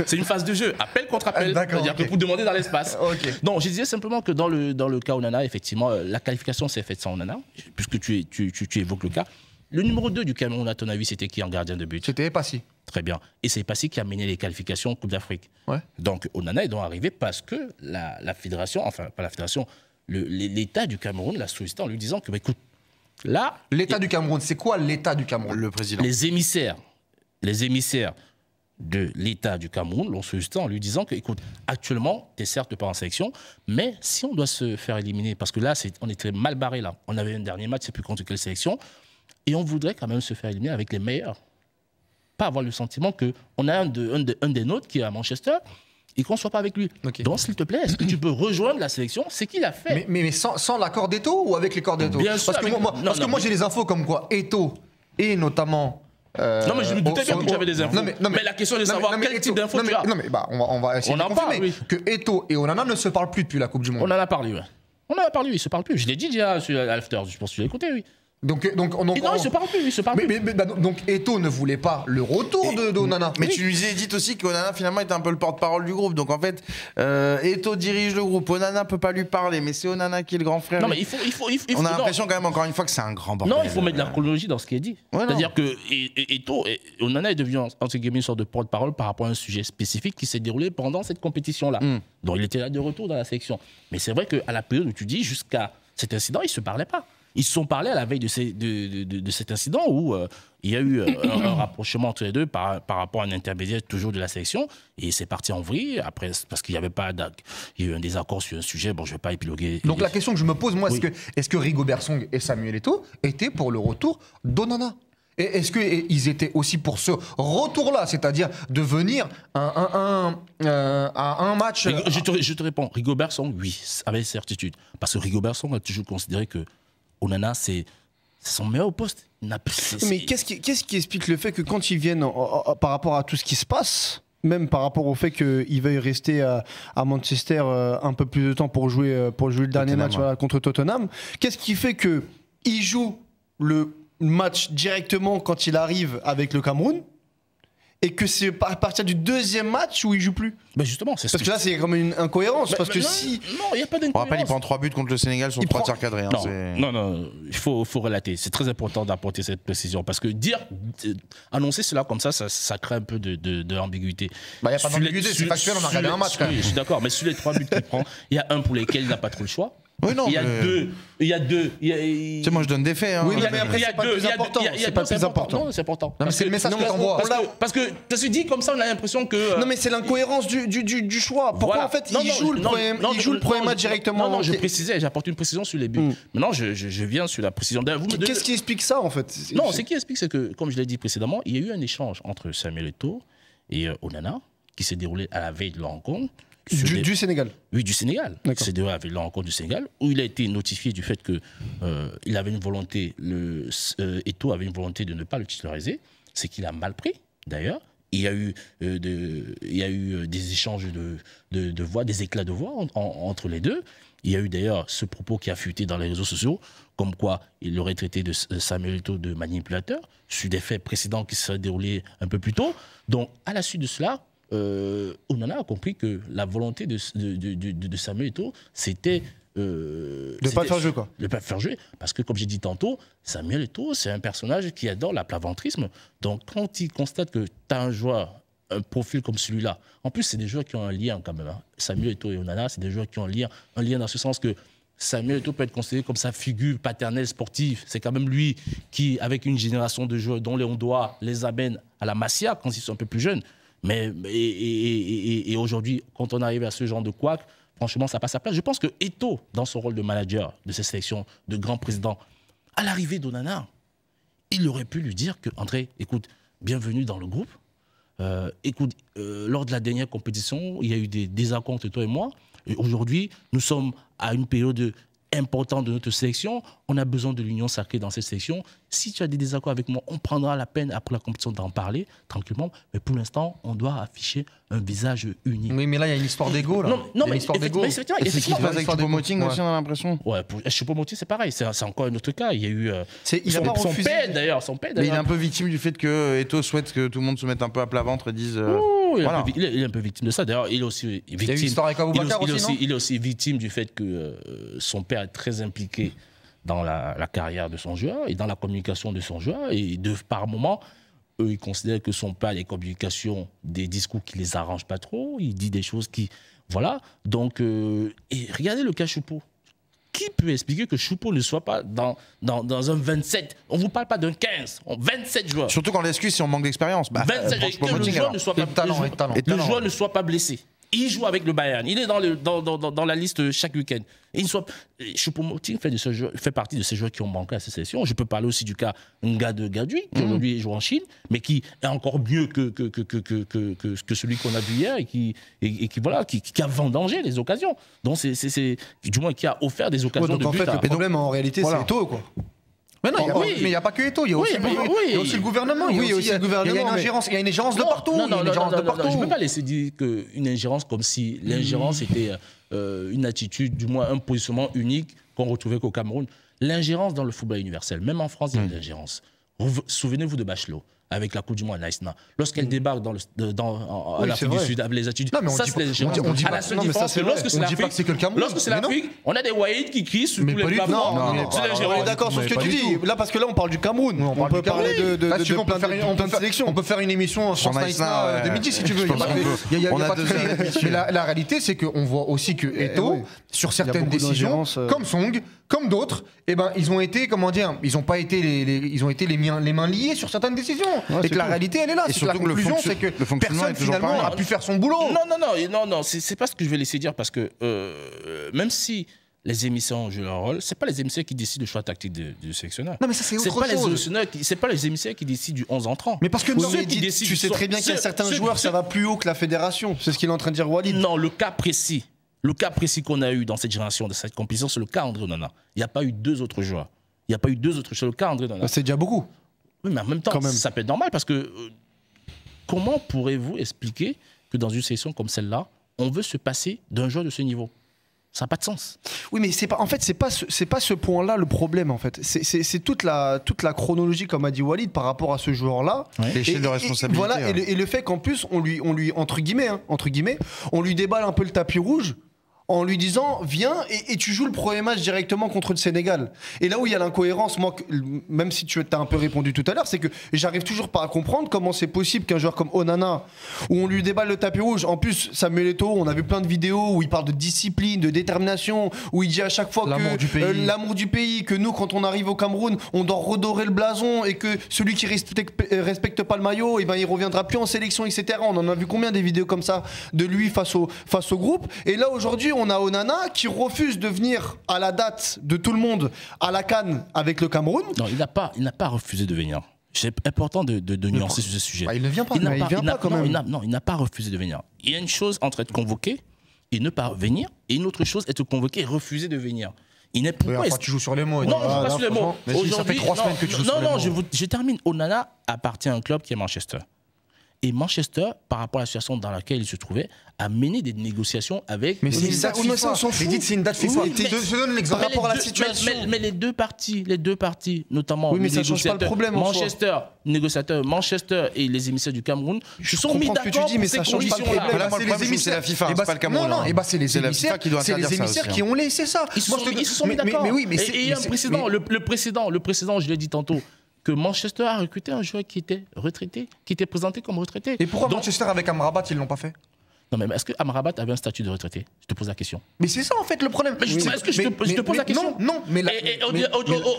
C'est une phase de jeu. Appel contre appel. C'est-à-dire que pour demander dans l'espace. Donc, je disais simplement que dans le cas Onana, effectivement, la qualification s'est faite sans Onana, puisque tu évoques le cas. Le numéro 2 du Cameroun, à ton avis, c'était qui en gardien de but? C'était Passy. Très bien. Et c'est Passy qui a mené les qualifications en Coupe d'Afrique. Ouais. Donc, Onana est donc arrivé parce que la fédération, enfin, pas la fédération, l'État du Cameroun l'a sollicité en lui disant que, bah, écoute, là. L'État du Cameroun, c'est quoi l'État du Cameroun? Le président. Les émissaires de l'État du Cameroun l'ont sollicité en lui disant que, écoute, actuellement, tu n'es certes pas en sélection, mais si on doit se faire éliminer, parce que là, on était mal barré, là. On avait un dernier match, je ne sais plus contre quelle sélection, et on voudrait quand même se faire éliminer avec les meilleurs. Pas avoir le sentiment qu'on a un des nôtres qui est à Manchester et qu'on ne soit pas avec lui. Okay. Donc, s'il te plaît, est-ce que tu peux rejoindre la sélection? C'est qui l'a fait. Mais sans l'accord d'Eto'o ou avec l'accord d'Eto'o? Bien sûr. Parce que moi, j'ai des infos comme quoi Eto'o et notamment... non, mais je me doutais bien que tu avais des infos. Mais la question est de savoir quel type d'infos tu as. Non, mais on va essayer de confirmer que Eto'o et Onana ne se parlent plus depuis la Coupe du Monde. On en a parlé, oui. On en a parlé, ils ne se parlent plus. Je l'ai dit déjà à l'after, je pense que tu l'as écouté, oui. Donc, non, il se parle plus, donc Eto'o ne voulait pas le retour d'Onana. Mais tu nous disais aussi qu'Onana finalement était un peu le porte-parole du groupe. Donc en fait, Eto'o dirige le groupe. Onana peut pas lui parler, mais c'est Onana qui est le grand frère. Non, mais on a l'impression quand même encore une fois que c'est un grand bordel. Non, il faut mettre de la chronologie dans ce qui est dit. Ouais, c'est-à-dire que Eto'o, Onana est devenu entre guillemets une sorte de porte-parole par rapport à un sujet spécifique qui s'est déroulé pendant cette compétition-là. Donc il était là de retour dans la sélection. Mais c'est vrai qu'à la période où tu dis jusqu'à cet incident, ils se parlaient pas. Ils se sont parlé à la veille de cet incident où il y a eu un rapprochement entre les deux par rapport à un intermédiaire toujours de la sélection. Et c'est parti en vrille, après, parce qu'il y avait pas il y a eu un désaccord sur un sujet. Bon, je ne vais pas épiloguer. Donc la question que je me pose, moi, est-ce que Rigobert Song et Samuel Eto'o étaient pour le retour d'Onana? Et est-ce qu'ils étaient aussi pour ce retour-là, c'est-à-dire de venir à un match... Je te réponds, Rigobert Song, oui, avec certitude. Parce que Rigobert Song a toujours considéré que Onana, c'est son meilleur poste. Mais qu'est-ce qui explique le fait que quand ils viennent par rapport à tout ce qui se passe, même par rapport au fait qu'il veuille rester à Manchester un peu plus de temps pour jouer le dernier match contre Tottenham, qu'est-ce qui fait qu'il joue le match directement quand il arrive avec le Cameroun et que c'est à partir du deuxième match où il joue plus? Ben justement, c'est parce que là c'est comme une incohérence. Parce que non, il n'y a pas d'incohérence. On rappelle, il prend 3 buts contre le Sénégal sur 3 tirs cadrés. Non, il faut relater. C'est très important d'apporter cette précision parce que annoncer cela comme ça crée un peu de ambiguïté. Il n'y a pas d'ambiguïté, c'est factuel, on a regardé un match. Oui, je suis d'accord, mais sur les 3 buts qu'il prend, il y a un pour lesquels il n'a pas trop le choix. Oui, non, il y a deux. Tu sais, moi je donne des faits. Hein. Oui, mais après, c'est pas le plus important. C'est pas le plus important. Non, c'est important. Non, mais c'est le message que t'envoies. Parce que ça se dit comme ça, on a l'impression que. Non, mais c'est l'incohérence du choix. Pourquoi en fait il joue le premier match directement? Non, je précisais, j'apporte une précision sur les buts. Maintenant, je viens sur la précision. Qu'est-ce qui explique ça en fait? Non, ce qui explique, c'est que, comme je l'ai dit précédemment, il y a eu un échange entre Samuel Eto'o et Onana qui s'est déroulé à la veille de la rencontre. Du Sénégal. Oui, du Sénégal. C'est avec la rencontre du Sénégal où il a été notifié du fait que il avait une volonté, Eto'o avait une volonté de ne pas le titulariser, c'est qu'il a mal pris d'ailleurs. Il y a eu des échanges de voix, des éclats de voix entre les deux. Il y a eu d'ailleurs ce propos qui a fuité dans les réseaux sociaux, comme quoi il aurait traité de Samuel Eto'o de manipulateur, sur des faits précédents qui se seraient déroulés un peu plus tôt. Donc, à la suite de cela, Onana a compris que la volonté de Samuel Eto'o, c'était de ne pas le faire jouer, quoi. De ne pas le faire jouer. Parce que, comme j'ai dit tantôt, Samuel Eto'o, c'est un personnage qui adore l'aplaventrisme. Donc, quand il constate que tu as un joueur, un profil comme celui-là, en plus, c'est des joueurs qui ont un lien quand même. Hein. Samuel Eto'o et Onana, c'est des joueurs qui ont un lien dans ce sens que Samuel Eto'o peut être considéré comme sa figure paternelle sportive. C'est quand même lui qui, avec une génération de joueurs dont on doit les amène à la Masia quand ils sont un peu plus jeunes. Et aujourd'hui, quand on arrive à ce genre de couac, franchement, ça passe à place. Je pense que Eto'o, dans son rôle de manager de ces sélections, de grand président, à l'arrivée d'Onana, il aurait pu lui dire que, André, écoute, bienvenue dans le groupe. Lors de la dernière compétition, il y a eu des désaccords entre toi et moi. Et aujourd'hui, nous sommes à une période important de notre sélection. On a besoin de l'union sacrée dans cette sélection. Si tu as des désaccords avec moi, on prendra la peine après la compétition d'en parler tranquillement. Mais pour l'instant, on doit afficher un visage unique. Oui, mais là, il y a une histoire d'ego. Non, mais histoire d'ego. C'est ce qui se passe avec Choupo-Moting aussi, on a l'impression. Ouais, pour Choupo-Moting, c'est pareil. C'est encore un autre cas. Il y a eu son père d'ailleurs. Mais il est un peu victime du fait que Eto'o souhaite que tout le monde se mette un peu à plat ventre et dise. Il est un peu victime de ça. D'ailleurs, il est aussi victime du fait que son père est très impliqué dans la carrière de son joueur et dans la communication de son joueur. Et par moment, eux, ils considèrent que son père a des communications, des discours qui les arrangent pas trop. Il dit des choses qui... Voilà. Donc, et regardez le cas Choupo. Qui peut expliquer que Choupo ne soit pas dans un 27 ? On ne vous parle pas d'un 15, 27 joueurs. Surtout quand l'excuse, c'est on manque d'expérience. 27, que le joueur ne soit pas blessé. Il joue avec le Bayern. Il est dans la liste chaque week-end. Choupo-Moting fait partie de ces joueurs qui ont manqué à cette sélection. Je peux parler aussi du cas Ngade Gadui, qui aujourd'hui joue en Chine, mais qui est encore mieux que celui qu'on a vu hier et qui a vendangé les occasions. Donc, du moins, qui a offert des occasions de but. En fait, le problème, en réalité, c'est Eto'o, quoi. Mais non, il n'y a pas que Eto'o, il y a aussi le gouvernement. Il y a une ingérence de partout. Non, je ne peux pas laisser dire qu'une ingérence comme si l'ingérence était une attitude, du moins un positionnement unique qu'on retrouvait qu'au Cameroun. L'ingérence dans le football universel, même en France, il y a une ingérence. Souvenez-vous de Bachelot. Avec la Coupe du Monde à Naïsna. Lorsqu'elle débarque dans l'Afrique du Sud avec les attitudes, ça c'est l'ingérence. À la seule différence que lorsque c'est l'Afrique, on a des Waïd qui crient sur tous les plateformes. C'est l'ingérence. On est d'accord sur ce que tu dis. Là, parce que là, on parle du Cameroun. On peut parler de plein de sélections. On peut faire une émission sur Naïsna de midi si tu veux. Mais la réalité, c'est qu'on voit aussi que Eto'o, sur certaines décisions, comme Song, comme d'autres, ils ont été, ils ont été les mains liées sur certaines décisions. Et que la réalité, elle est là. Et la conclusion, c'est que personne finalement n'a pu faire son boulot. Non, c'est pas ce que je vais laisser dire parce que même si les émissaires ont joué leur rôle, c'est pas les émissaires qui décident du choix tactique du sélectionneur. Non, mais ça, c'est autre chose. C'est pas les émissaires qui décident du 11 entrant. Mais parce que tu sais très bien qu'il y a certains joueurs, ça va plus haut que la fédération. C'est ce qu'il est en train de dire Walid. Non, le cas précis qu'on a eu dans cette génération, de cette compétition, c'est le cas André Onana. Il n'y a pas eu deux autres joueurs. Le cas André Onana. C'est déjà beaucoup. Oui, mais en même temps, ça peut être normal parce que comment pourrez-vous expliquer que dans une sélection comme celle-là, on veut se passer d'un joueur de ce niveau ? Ça n'a pas de sens. Oui, mais c'est pas ce point-là le problème en fait. C'est toute la chronologie, comme a dit Walid, par rapport à ce joueur-là. L'échelle de responsabilité. Voilà, et le fait qu'en plus on lui entre guillemets, on lui déballe un peu le tapis rouge. En lui disant viens et tu joues le premier match directement contre le Sénégal. Et là où il y a l'incohérence, moi, même si tu as un peu répondu tout à l'heure, c'est que j'arrive toujours pas à comprendre comment c'est possible qu'un joueur comme Onana, où on lui déballe le tapis rouge, en plus Samuel Eto'o, on a vu plein de vidéos où il parle de discipline, de détermination, où il dit à chaque fois l'amour du pays, que nous quand on arrive au Cameroun, on doit redorer le blason et que celui qui respecte pas le maillot, il reviendra plus en sélection, etc. On en a vu combien des vidéos comme ça de lui face au groupe. Et là aujourd'hui on a Onana qui refuse de venir à la date de tout le monde à la CAN avec le Cameroun. Non, il n'a pas refusé de venir. C'est important de nuancer sur ce sujet. Il ne vient pas. Il n'a pas refusé de venir. Il y a une chose entre être convoqué et ne pas venir, et une autre chose être convoqué et refuser de venir. Tu joues sur les mots. Non, je ne joue pas sur les mots. Ça fait 3 semaines que tu joues sur les mots. Je termine. Onana appartient à un club qui est Manchester. Et Manchester, par rapport à la situation dans laquelle il se trouvait, a mené des négociations avec... Mais c'est une date FIFA. C'est une date FIFA. Je donne l'exemple. Par rapport à la situation. Mais les deux parties, notamment... Oui, mais ça ne change pas le problème négociateurs, Manchester et les émissaires du Cameroun, se sont mis d'accord pour ces conditions-là. C'est la FIFA, c'est pas le Cameroun. Non, c'est les émissaires qui ont laissé ça. Ils se sont mis d'accord. Et le précédent, je l'ai dit tantôt, que Manchester a recruté un joueur qui était retraité, qui était présenté comme retraité. Et pourquoi Manchester avec Amrabat, ils ne l'ont pas fait ? Non, mais est-ce que Amrabat avait un statut de retraité ? Je te pose la question. Mais c'est ça en fait le problème. Mais est-ce que je te pose la question ? Non, mais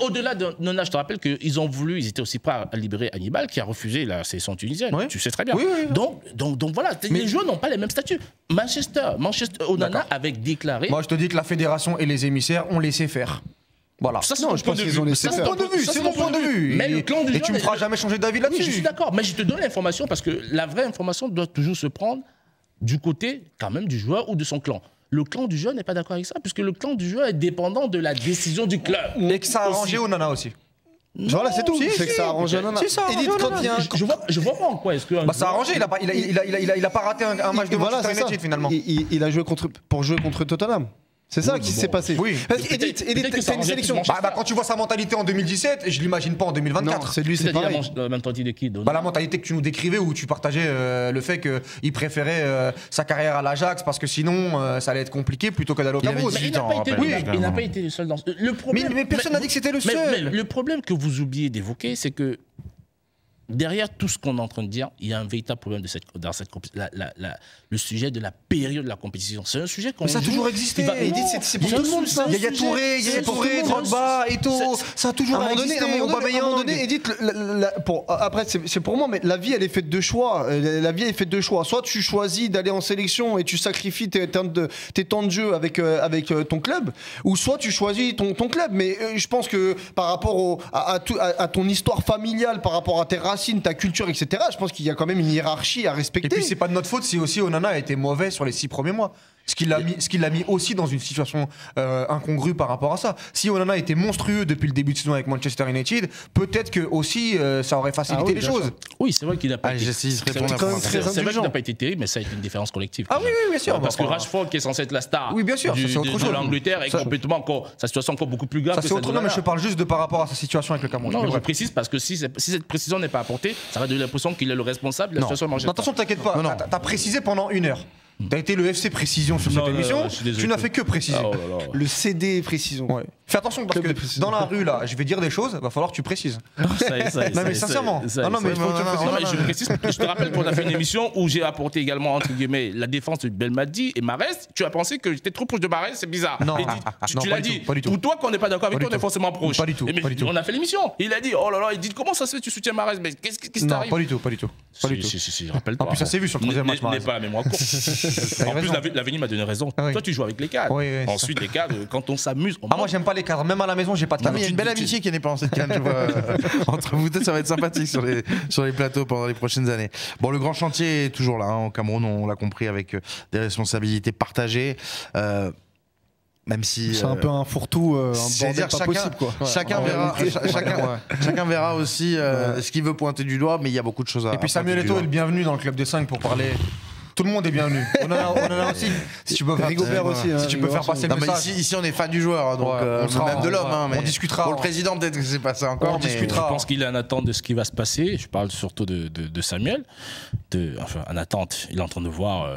au-delà de Nona, je te rappelle qu'ils étaient aussi prêts à libérer Hannibal qui a refusé la sélection tunisienne. Oui. Tu sais très bien. Oui. Donc voilà, les joueurs n'ont pas les mêmes statuts. Manchester, Onana avait déclaré. Moi je te dis que la fédération et les émissaires ont laissé faire. Voilà. Ça, c'est mon point de vue. C'est mon point de vue. Mais le clan du et tu me feras jamais changer d'avis là-dessus. Oui, je suis d'accord. Mais je te donne l'information parce que la vraie information doit toujours se prendre du côté quand même du joueur ou de son clan. Le clan du joueur n'est pas d'accord avec ça, puisque le clan du joueur est dépendant de la décision du club. Et que ça a arrangé Onana aussi. Voilà, c'est tout. C'est que ça a arrangé Onana. Edith, quand il y a je vois pas en quoi est-ce que. Ça a arrangé, il a pas raté un match de Manchester United finalement. Il a joué pour jouer contre Tottenham. C'est ça qui s'est passé. Oui. Edith, c'est une sélection. Quand tu vois sa mentalité en 2017, je l'imagine pas en 2024. Non, c'est lui, c'est pareil. La mentalité de qui? La mentalité que tu nous décrivais, où tu partageais le fait qu'il préférait sa carrière à l'Ajax parce que sinon ça allait être compliqué plutôt que d'aller au Cameroun. Il n'a pas été le seul dans le problème. Mais personne n'a dit que c'était le seul. Le problème que vous oubliez d'évoquer, c'est que derrière tout ce qu'on est en train de dire, il y a un véritable problème dans cette compétition. Le sujet de la période de la compétition. C'est un sujet qu'on. Ça a toujours existé. C'est pour tout le monde. Il y a Touré, Drogba, Eto'o. Ça a toujours existé. À un moment donné, Edith, après, c'est pour moi, mais la vie, elle est faite de choix. La vie, elle est faite de choix. Soit tu choisis d'aller en sélection et tu sacrifies tes temps de jeu avec ton club, ou soit tu choisis ton club. Mais je pense que par rapport à ton histoire familiale, par rapport à tes racines, ta culture, etc., je pense qu'il y a quand même une hiérarchie à respecter. Et puis, c'est pas de notre faute si aussi Onana a été mauvais sur les 6 premiers mois. Ce qui l'a mis aussi dans une situation incongrue par rapport à ça. Si Onana était monstrueux depuis le début de saison avec Manchester United, peut-être que aussi ça aurait facilité les choses. Oui, c'est vrai qu'il n'a pas été. C'est vrai qu'il n'a pas été terrible, mais ça a été une différence collective. Ah oui, bien sûr. Parce que Rashford, qui est censé être la star de l'Angleterre, est complètement encore. Sa situation est encore beaucoup plus grave. Ça, c'est autre chose, mais je parle juste de par rapport à sa situation avec le Cameroun. Non, je précise parce que si cette précision n'est pas apportée, ça va donner l'impression qu'il est le responsable de la situation Manchester. Attention, t'inquiète pas. T'as précisé pendant 1 heure. T'as été le FC Précision sur cette émission, tu n'as fait que préciser. Le CD Précision. Ouais. Fais attention parce que dans la rue, là, je vais dire des choses, va falloir que tu précises. Non, mais sincèrement. Non, mais il faut que tu précises. Je précise, je te rappelle qu'on a fait une émission où j'ai apporté également, entre guillemets, la défense de Belmadi et Marès. Tu as pensé que j'étais trop proche de Marès, c'est bizarre. Non, tu l'as dit. Pour toi, qu'on n'est pas d'accord avec toi, on est forcément proche. Pas du tout. On a fait l'émission. Il a dit, oh là là, il dit, comment ça se fait, tu soutiens Marès? Mais qu'est-ce qui t'arrive? Non, pas du tout. Si, rappelle-toi. En plus, ça s'est vu sur le troisième match. N'est pas la mémoire courte. En plus, l'avenir m'a donné raison. Toi, tu joues avec les cadres. Ensuite, les cadres, quand on s'amuse. Moi, j'aime pas les cadres. Même à la maison, j'ai pas de cadre. Il y a une belle amitié qui n'est pas en cette canne, je vois. Entre vous deux, ça va être sympathique sur les plateaux pendant les prochaines années. Bon, le grand chantier est toujours là. Au Cameroun, on l'a compris, avec des responsabilités partagées. Même si c'est un peu un fourre-tout, un bordel pas possible, quoi. Chacun verra aussi ce qu'il veut pointer du doigt, mais il y a beaucoup de choses à. Et puis Samuel Eto'o est le bienvenu dans le club des 5 pour parler. Tout le monde est bienvenu. On en a aussi. Si tu peux faire Rigobert aussi. Si tu peux faire passer le message. Ici, on est fan du joueur, donc même de l'homme. On discutera. Pour le président, peut-être que c'est pas ça encore. On discutera. Je pense qu'il est en attente de ce qui va se passer. Je parle surtout de Samuel. Enfin, en attente. Il est en train de voir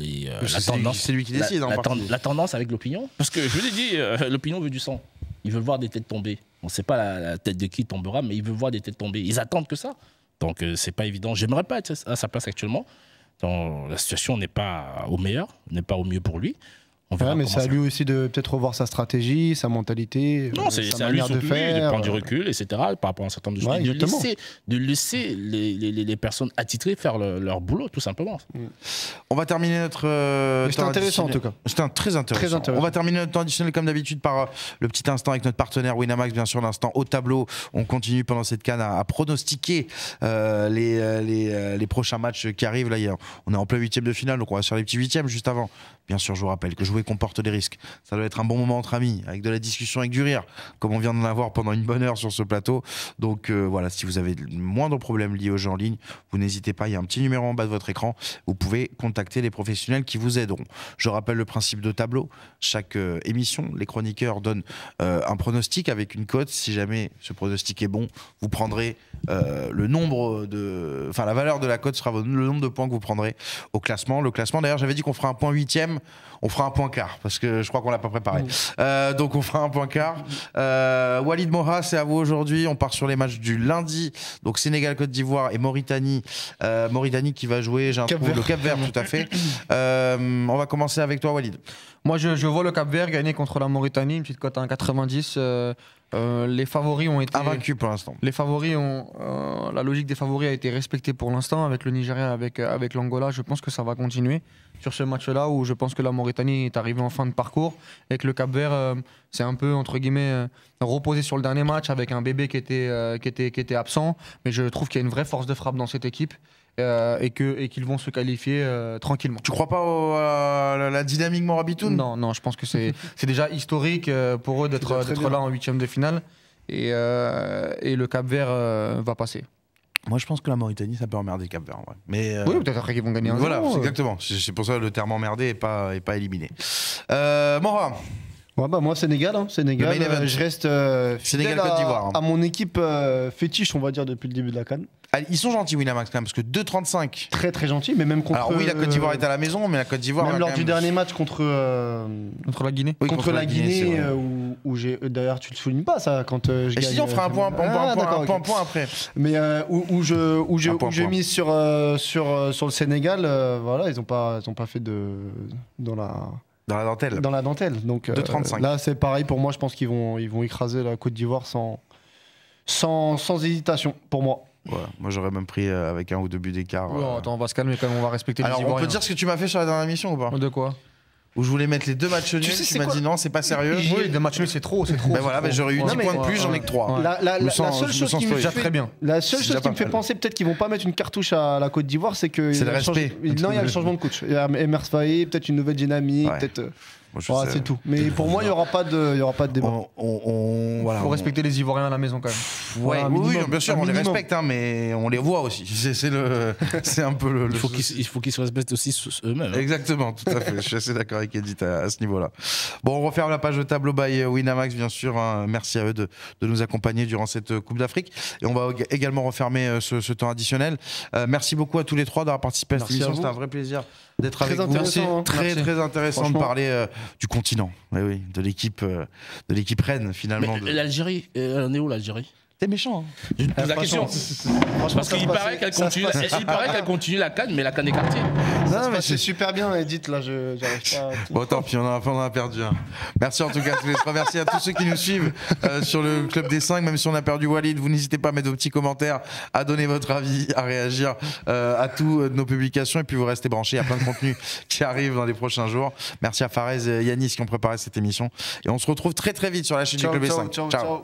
la tendance. C'est lui qui décide. La tendance avec l'opinion. Parce que je vous l'ai dit, l'opinion veut du sang. Ils veulent voir des têtes tomber. On ne sait pas la tête de qui tombera, mais ils veulent voir des têtes tomber. Ils attendent que ça. Donc, c'est pas évident. J'aimerais pas être à sa place actuellement. Donc, la situation n'est pas au meilleur, n'est pas au mieux pour lui. Mais c'est à lui aussi de peut-être revoir sa stratégie, sa mentalité, sa manière de faire. De prendre du recul, etc. par rapport à un certain nombre de choses. De laisser les personnes attitrées faire leur boulot, tout simplement. On va terminer notre C'était intéressant en tout cas. C'était très intéressant. On va terminer notre temps additionnel comme d'habitude par le petit instant avec notre partenaire Winamax, bien sûr, l'instant au tableau. On continue pendant cette canne à pronostiquer les prochains matchs qui arrivent. Là, on est en plein 8e de finale, donc on va se faire les petits 8e juste avant. Bien sûr, je vous rappelle que jouer comporte des risques. Ça doit être un bon moment entre amis, avec de la discussion, avec du rire, comme on vient d'en avoir pendant une bonne heure sur ce plateau. Donc voilà, si vous avez le moindre problème lié au jeu en ligne, vous n'hésitez pas, il y a un petit numéro en bas de votre écran. Vous pouvez contacter les professionnels qui vous aideront. Je rappelle le principe de tableau. Chaque émission, les chroniqueurs donnent un pronostic avec une cote. Si jamais ce pronostic est bon, vous prendrez la valeur de la cote sera le nombre de points que vous prendrez au classement. Le classement, d'ailleurs, j'avais dit qu'on ferait un point 8e. On fera un point quart parce que je crois qu'on l'a pas préparé. Donc on fera un point quart. Walid Moha, c'est à vous aujourd'hui. On part sur les matchs du lundi. Donc Sénégal, Côte d'Ivoire et Mauritanie. Mauritanie qui va jouer, le Cap-Vert, tout à fait. On va commencer avec toi, Walid. Moi, je vois le Cap-Vert gagner contre la Mauritanie, une petite cote à 1,90. Les favoris ont été invaincus pour l'instant. Les favoris la logique des favoris a été respectée pour l'instant avec le Nigeria, avec l'Angola. Je pense que ça va continuer sur ce match-là où je pense que la Mauritanie est arrivée en fin de parcours et que le Cap-Vert c'est un peu entre guillemets reposé sur le dernier match avec un bébé qui était absent. Mais je trouve qu'il y a une vraie force de frappe dans cette équipe. et qu'ils vont se qualifier tranquillement. Tu crois pas à la dynamique Morabitoun? Non, je pense que c'est déjà historique pour eux d'être là en 8e de finale et le Cap-Vert va passer. Moi, je pense que la Mauritanie, ça peut emmerder Cap-Vert. Ouais. Mais oui, peut-être après qu'ils vont gagner un Voilà, zéro, exactement. C'est pour ça que le terme emmerdé n'est pas éliminé. Mora. Ouais, bah moi Sénégal, Sénégal, je reste fidèle à mon équipe fétiche, on va dire, depuis le début de la CAN. Ils sont gentils Winamax quand même, parce que 2,35. Très très gentils, mais même contre... Alors oui, la Côte d'Ivoire est à la maison, mais la Côte d'Ivoire... Même lors du dernier match contre la Guinée. Oui, contre la Guinée, où j'ai... D'ailleurs, tu le soulignes pas ça, quand je gagne... Si, on fera un point après. Mais où j'ai mis sur le Sénégal, voilà, ils ont pas fait dans la dentelle. Dans la dentelle. Donc là, c'est pareil pour moi. Je pense qu'ils vont écraser la Côte d'Ivoire sans hésitation, pour moi. Ouais, moi, j'aurais même pris avec 1 ou 2 buts d'écart. Attends, on va se calmer quand même. On va respecter les Ivoiriens. On peut dire ce que tu m'as fait sur la dernière émission ou pas? De quoi? Où je voulais mettre les 2 matchs nuls, tu m'as dit non, c'est pas sérieux. Oui, 2 matchs nuls, c'est trop. Ben voilà, j'aurais eu 10 points de plus, j'en ai que 3. La seule chose qui me fait penser peut-être qu'ils vont pas mettre une cartouche à la Côte d'Ivoire, c'est que... C'est le respect. Non, il y a le changement de coach. Il y a Emers Faé, peut-être une nouvelle dynamique, peut-être... c'est tout. Mais pour moi, il n'y aura pas de débat. Il faut respecter les Ivoiriens à la maison quand même. Oui, bien sûr, on les respecte, mais on les voit aussi. C'est un peu le... Il faut qu'ils se respectent aussi eux-mêmes. Exactement, tout à fait. Je suis assez d'accord avec Edith à ce niveau-là. Bon, on referme la page de tableau by Winamax, bien sûr. Merci à eux de nous accompagner durant cette Coupe d'Afrique. Et on va également refermer ce temps additionnel. Merci beaucoup à tous les 3 d'avoir participé à cette émission. C'était un vrai plaisir d'être avec vous. Très intéressant de parler du continent, de l'équipe reine finalement. L'Algérie, on est où l'Algérie? T'es méchant. Je te pose la question. Parce qu'il paraît qu'elle continue la CAN, mais la CAN est quartier. Non, mais c'est super bien, Edith. Là, j'arrive pas. Bon, tant pis, on en a perdu un. Merci en tout cas à tous les 3. Merci à tous ceux qui nous suivent sur le Club des 5. Même si on a perdu Walid, vous n'hésitez pas à mettre vos petits commentaires, à donner votre avis, à réagir à toutes nos publications. Et puis vous restez branchés. Il y a plein de contenus qui arrivent dans les prochains jours. Merci à Fares et Yanis qui ont préparé cette émission. Et on se retrouve très vite sur la chaîne du Club des 5. Ciao.